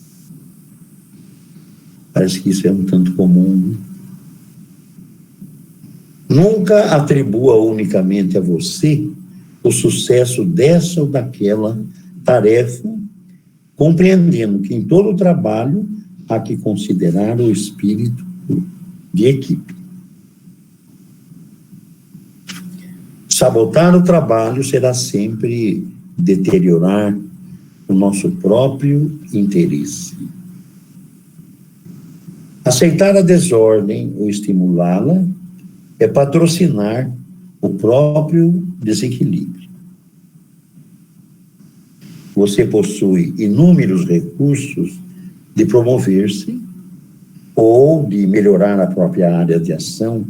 Parece que isso é um tanto comum, né? Nunca atribua unicamente a você o sucesso dessa ou daquela tarefa, compreendendo que em todo trabalho há que considerar o espírito de equipe. Sabotar o trabalho será sempre deteriorar o nosso próprio interesse. Aceitar a desordem ou estimulá-la é patrocinar o próprio desequilíbrio. Você possui inúmeros recursos de promover-se ou de melhorar a própria área de ação,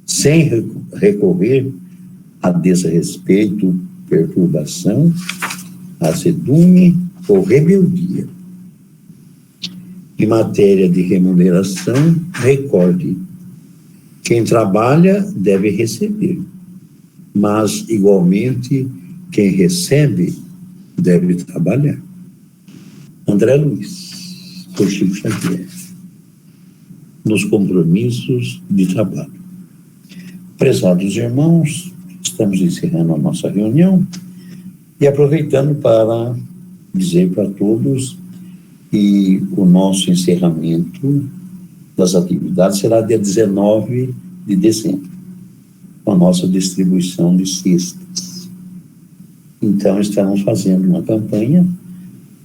sem recorrer a desrespeito, perturbação, azedume ou rebeldia. Em matéria de remuneração, recorde: quem trabalha deve receber, mas, igualmente, quem recebe deve trabalhar. André Luiz, por Chico Xavier. Nos compromissos de trabalho. Prezados irmãos, estamos encerrando a nossa reunião e aproveitando para dizer para todos que o nosso encerramento das atividades será dia 19 de dezembro, com a nossa distribuição de cestas. Então, estamos fazendo uma campanha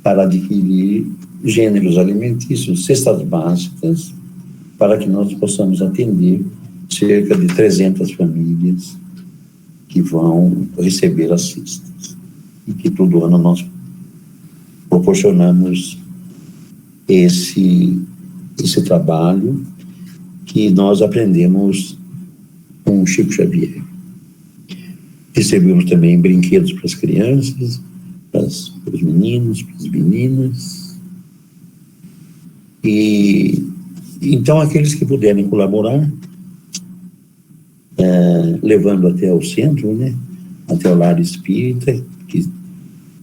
para adquirir gêneros alimentícios, cestas básicas, para que nós possamos atender cerca de 300 famílias que vão receber as cestas. E que todo ano nós proporcionamos esse trabalho que nós aprendemos com o Chico Xavier. Distribuímos também brinquedos para as crianças, para os meninos, para as meninas. E então aqueles que puderem colaborar, levando até o centro, né, até o lar espírita, que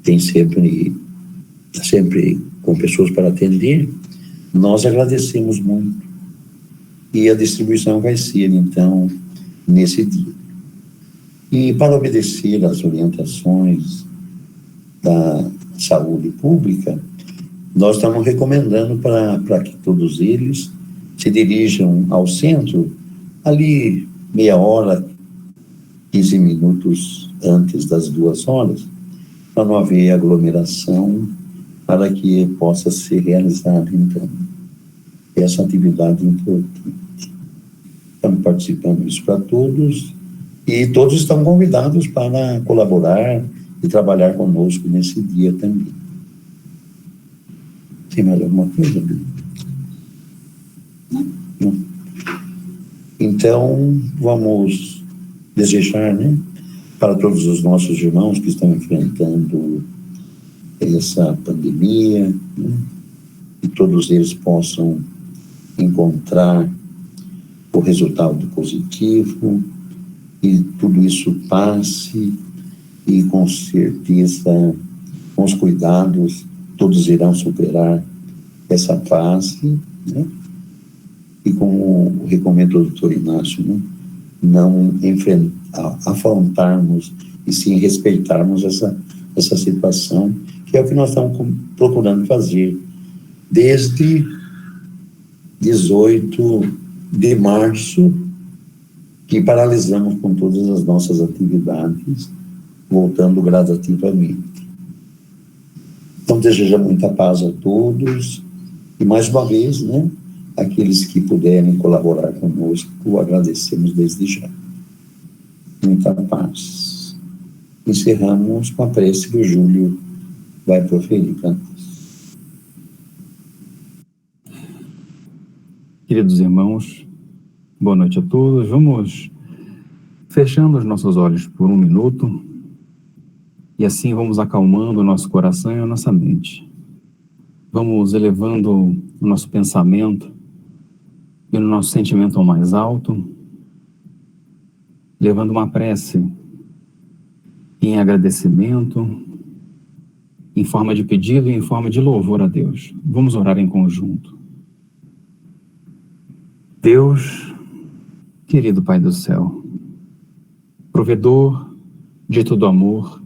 tem sempre com pessoas para atender, nós agradecemos muito. E a distribuição vai ser, então, nesse dia. E para obedecer às orientações da saúde pública, nós estamos recomendando para que todos eles se dirijam ao centro, ali meia hora, 15 minutos antes das 2 horas, para não haver aglomeração, para que possa ser realizada, então, essa atividade importante. Estamos participando disso para todos, e todos estão convidados para colaborar e trabalhar conosco nesse dia também. Tem mais alguma coisa, Bíblia? Não. Então, vamos desejar, né, para todos os nossos irmãos que estão enfrentando essa pandemia, né, que todos eles possam encontrar o resultado positivo, e tudo isso passe, e com certeza, com os cuidados, todos irão superar essa fase, né? E como recomenda o doutor Inácio, né, não afrontarmos e sim respeitarmos essa situação, que é o que nós estamos procurando fazer desde 18 de março, que paralisamos com todas as nossas atividades, voltando gradativamente. Então, desejo muita paz a todos, e mais uma vez, né, aqueles que puderem colaborar conosco, agradecemos desde já. Muita paz. Encerramos com a prece que o Júlio vai proferir para nós. Queridos irmãos, boa noite a todos. Vamos fechando os nossos olhos por 1 minuto, e assim vamos acalmando o nosso coração e a nossa mente. Vamos elevando o nosso pensamento e o nosso sentimento ao mais alto, levando uma prece em agradecimento, em forma de pedido e em forma de louvor a Deus. Vamos orar em conjunto. Deus, querido Pai do céu, provedor de todo amor,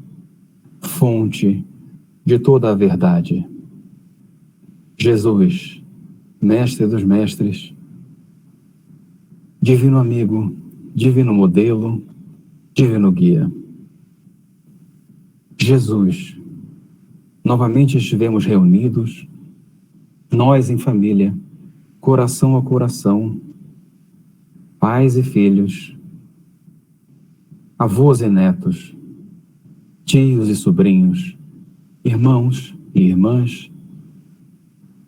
fonte de toda a verdade, Jesus, mestre dos mestres, divino amigo, divino modelo, divino guia. Jesus, novamente estivemos reunidos, nós em família, coração a coração, pais e filhos, avós e netos, tios e sobrinhos, irmãos e irmãs,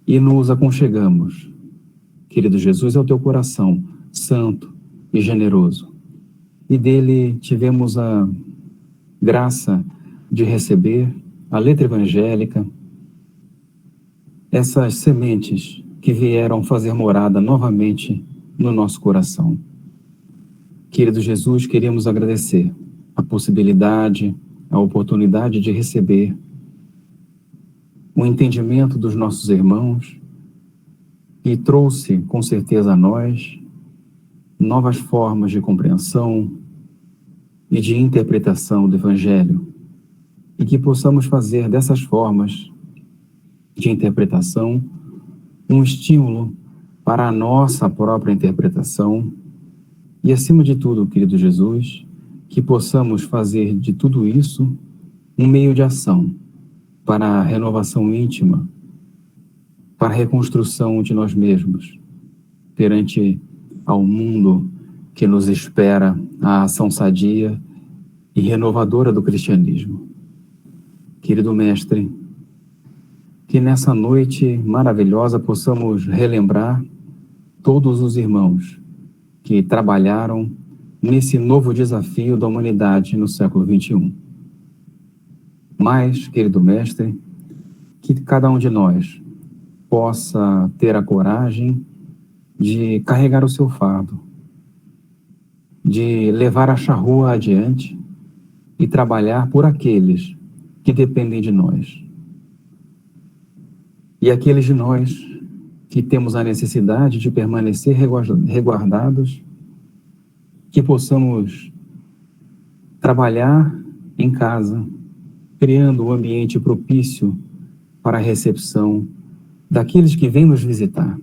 e nos aconchegamos, querido Jesus, ao teu coração santo e generoso, e dele tivemos a graça de receber a letra evangélica, essas sementes que vieram fazer morada novamente no nosso coração. Querido Jesus, queremos agradecer a possibilidade, a oportunidade de receber o entendimento dos nossos irmãos, e trouxe com certeza a nós novas formas de compreensão e de interpretação do Evangelho, e que possamos fazer dessas formas de interpretação um estímulo para a nossa própria interpretação, e acima de tudo, querido Jesus, que possamos fazer de tudo isso um meio de ação para a renovação íntima, para a reconstrução de nós mesmos perante ao mundo que nos espera a ação sadia e renovadora do cristianismo. Querido Mestre, que nessa noite maravilhosa possamos relembrar todos os irmãos que trabalharam nesse novo desafio da humanidade no século XXI. Mas, querido mestre, que cada um de nós possa ter a coragem de carregar o seu fardo, de levar a charrua adiante e trabalhar por aqueles que dependem de nós. E aqueles de nós que temos a necessidade de permanecer resguardados, que possamos trabalhar em casa, criando um ambiente propício para a recepção daqueles que vêm nos visitar.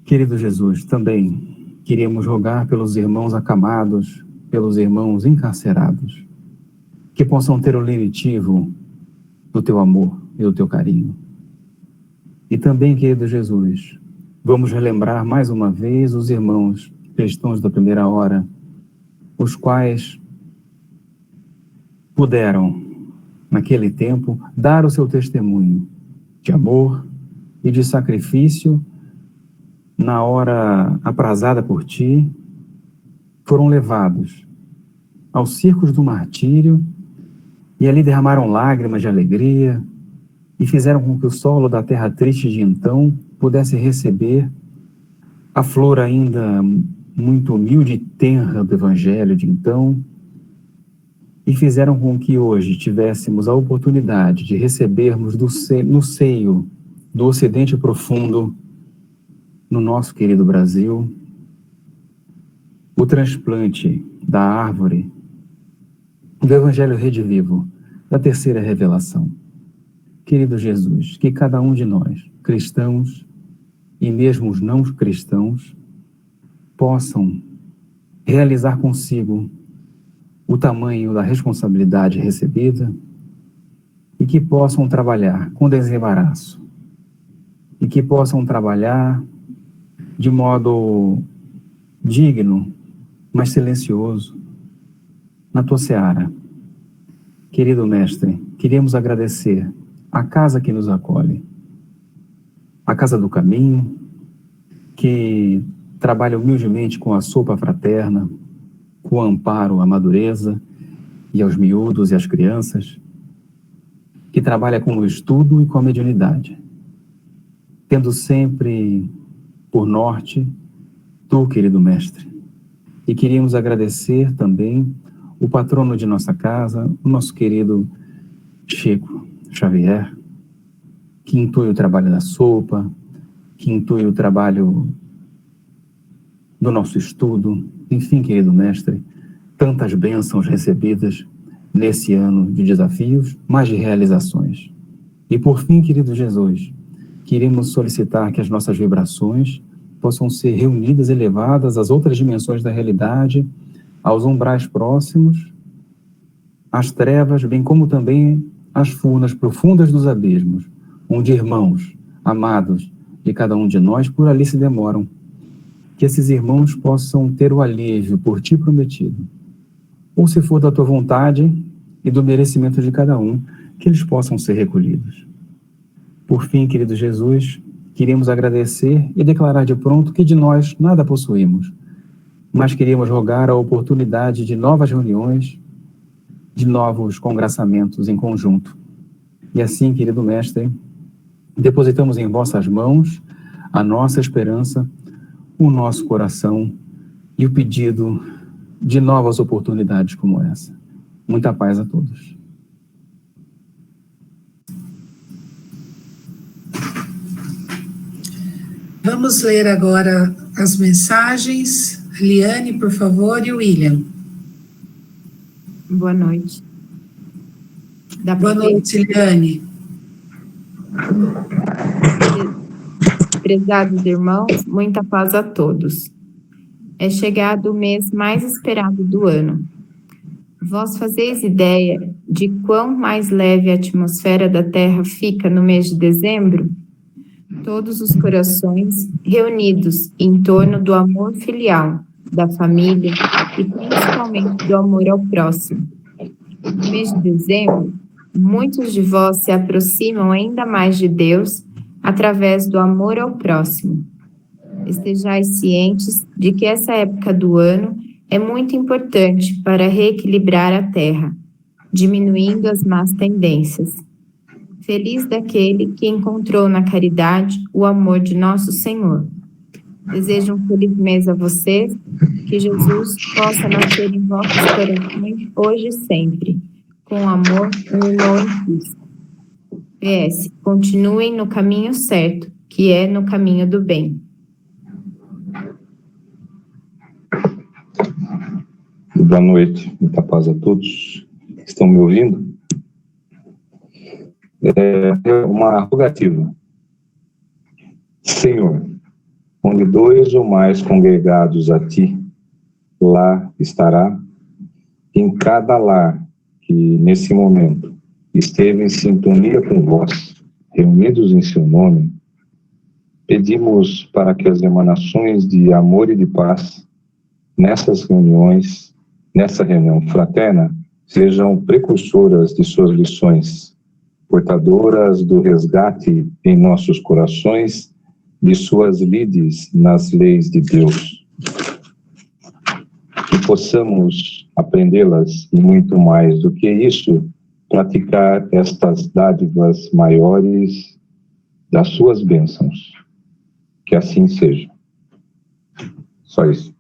Querido Jesus, também queríamos rogar pelos irmãos acamados, pelos irmãos encarcerados, que possam ter o lenitivo do teu amor e do teu carinho. E também, querido Jesus, vamos relembrar mais uma vez os irmãos cristãos da primeira hora, os quais puderam, naquele tempo, dar o seu testemunho de amor e de sacrifício na hora aprazada por ti, foram levados aos circos do martírio e ali derramaram lágrimas de alegria e fizeram com que o solo da terra triste de então pudesse receber a flor ainda muito humilde e tenra do evangelho de então, e fizeram com que hoje tivéssemos a oportunidade de recebermos no seio do Ocidente profundo, no nosso querido Brasil, o transplante da árvore do Evangelho redivivo, da terceira revelação. Querido Jesus, que cada um de nós, cristãos e mesmo os não cristãos, possam realizar consigo o tamanho da responsabilidade recebida e que possam trabalhar com desembaraço e que possam trabalhar de modo digno, mas silencioso, na tua seara. Querido mestre, queremos agradecer a casa que nos acolhe, a Casa do Caminho, que trabalha humildemente com a sopa fraterna, com o amparo à madureza e aos miúdos e às crianças, que trabalha com o estudo e com a mediunidade, tendo sempre por norte tu, querido mestre. E queríamos agradecer também o patrono de nossa casa, o nosso querido Chico Xavier, que intui o trabalho da sopa, que intui o trabalho do nosso estudo. Enfim, querido mestre, tantas bênçãos recebidas nesse ano de desafios, mas de realizações. E por fim, querido Jesus, queremos solicitar que as nossas vibrações possam ser reunidas e levadas às outras dimensões da realidade, aos umbrais próximos, às trevas, bem como também às furnas profundas dos abismos, onde irmãos, amados de cada um de nós, por ali se demoram. Que esses irmãos possam ter o alívio por ti prometido. Ou, se for da tua vontade e do merecimento de cada um, que eles possam ser recolhidos. Por fim, querido Jesus, queremos agradecer e declarar de pronto que de nós nada possuímos, mas queríamos rogar a oportunidade de novas reuniões, de novos congraçamentos em conjunto. E assim, querido mestre, depositamos em vossas mãos a nossa esperança, o nosso coração e o pedido de novas oportunidades como essa. Muita paz a todos. Vamos ler agora as mensagens. Liane, por favor, e o William. Boa noite. Boa noite, Liane. Prezados irmãos, muita paz a todos. É chegado o mês mais esperado do ano. Vós fazeis ideia de quão mais leve a atmosfera da Terra fica no mês de dezembro? Todos os corações reunidos em torno do amor filial, da família e principalmente do amor ao próximo. No mês de dezembro, muitos de vós se aproximam ainda mais de Deus através do amor ao próximo. estejais cientes de que essa época do ano é muito importante para reequilibrar a Terra, diminuindo as más tendências. Feliz daquele que encontrou na caridade o amor de nosso Senhor. Desejo um feliz mês a vocês, que Jesus possa nascer em vossos corações hoje e sempre, com amor e irmão em Cristo. PS, continuem no caminho certo, que é no caminho do bem. Boa noite, muita paz a todos. Estão me ouvindo? É uma rogativa. Senhor, onde 2 ou mais congregados a ti, lá estará. Em cada lar que, nesse momento, esteve em sintonia com vós, reunidos em seu nome, pedimos para que as emanações de amor e de paz, nessa reunião fraterna, sejam precursoras de suas lições, portadoras do resgate em nossos corações de suas lides nas leis de Deus. Que possamos aprendê-las e muito mais do que isso, praticar estas dádivas maiores das suas bênçãos. Que assim seja. Só isso.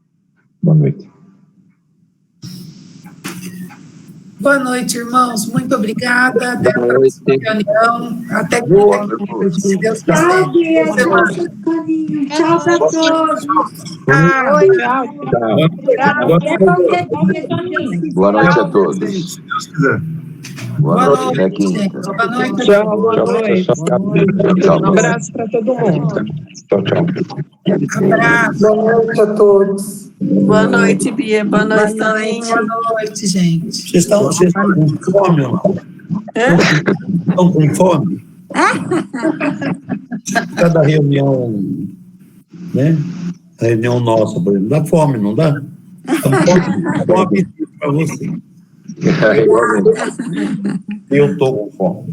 Boa noite. Boa noite, irmãos. Muito obrigada. Até a próxima reunião. Até quinta-feira, se Deus quiser. Tchau para todos. Boa noite a todos. Boa noite, até quinta. Boa noite. Tchau, boa noite. Um abraço para todo mundo. Tchau, tchau. Abraço. Boa noite a todos. Boa noite, Bia. Boa noite, Toninho. Boa noite, gente. Vocês estão com fome, irmão? Estão com fome? Cada reunião, né? A reunião nossa, por exemplo, dá fome, não dá? Bom apetite para você. Eu estou com fome.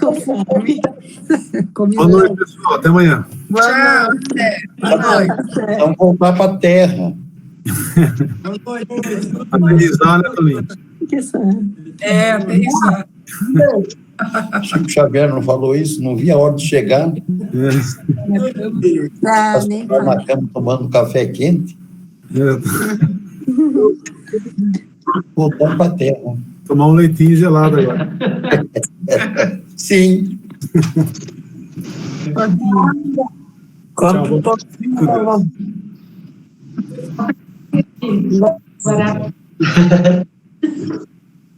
Com fome. Boa noite, pessoal. Até amanhã. Tchau. Boa noite. Vamos voltar para a terra. Amenizar, né, Toninho? Aterrissar. Chico Xavier não falou isso, não vi a hora de chegar. Na cama tomando café quente. Voltando para a terra. Tomar um leitinho gelado agora. Sim.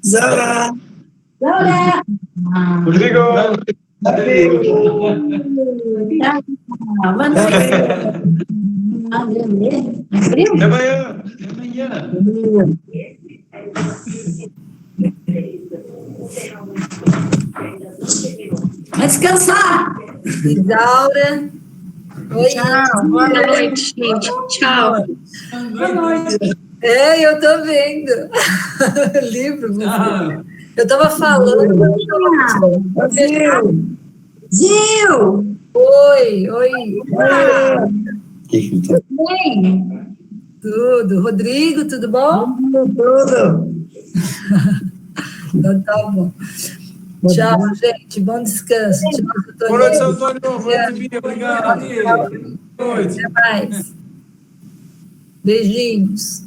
Zora. Rodrigo! Até amanhã! Vai descansar. Isaura. Oi. Tchau. Boa noite, gente. Tchau. Boa noite. Eu tô vendo. Livro. Eu estava falando. Gil! Oi. Tudo bem? Tudo. Rodrigo, tudo bom? Tudo. Então tá bom. Tchau, gente. Bom descanso. Tchau, Boa noite, Antônio. Boa noite, Bia. Obrigado. Até mais. Beijinhos.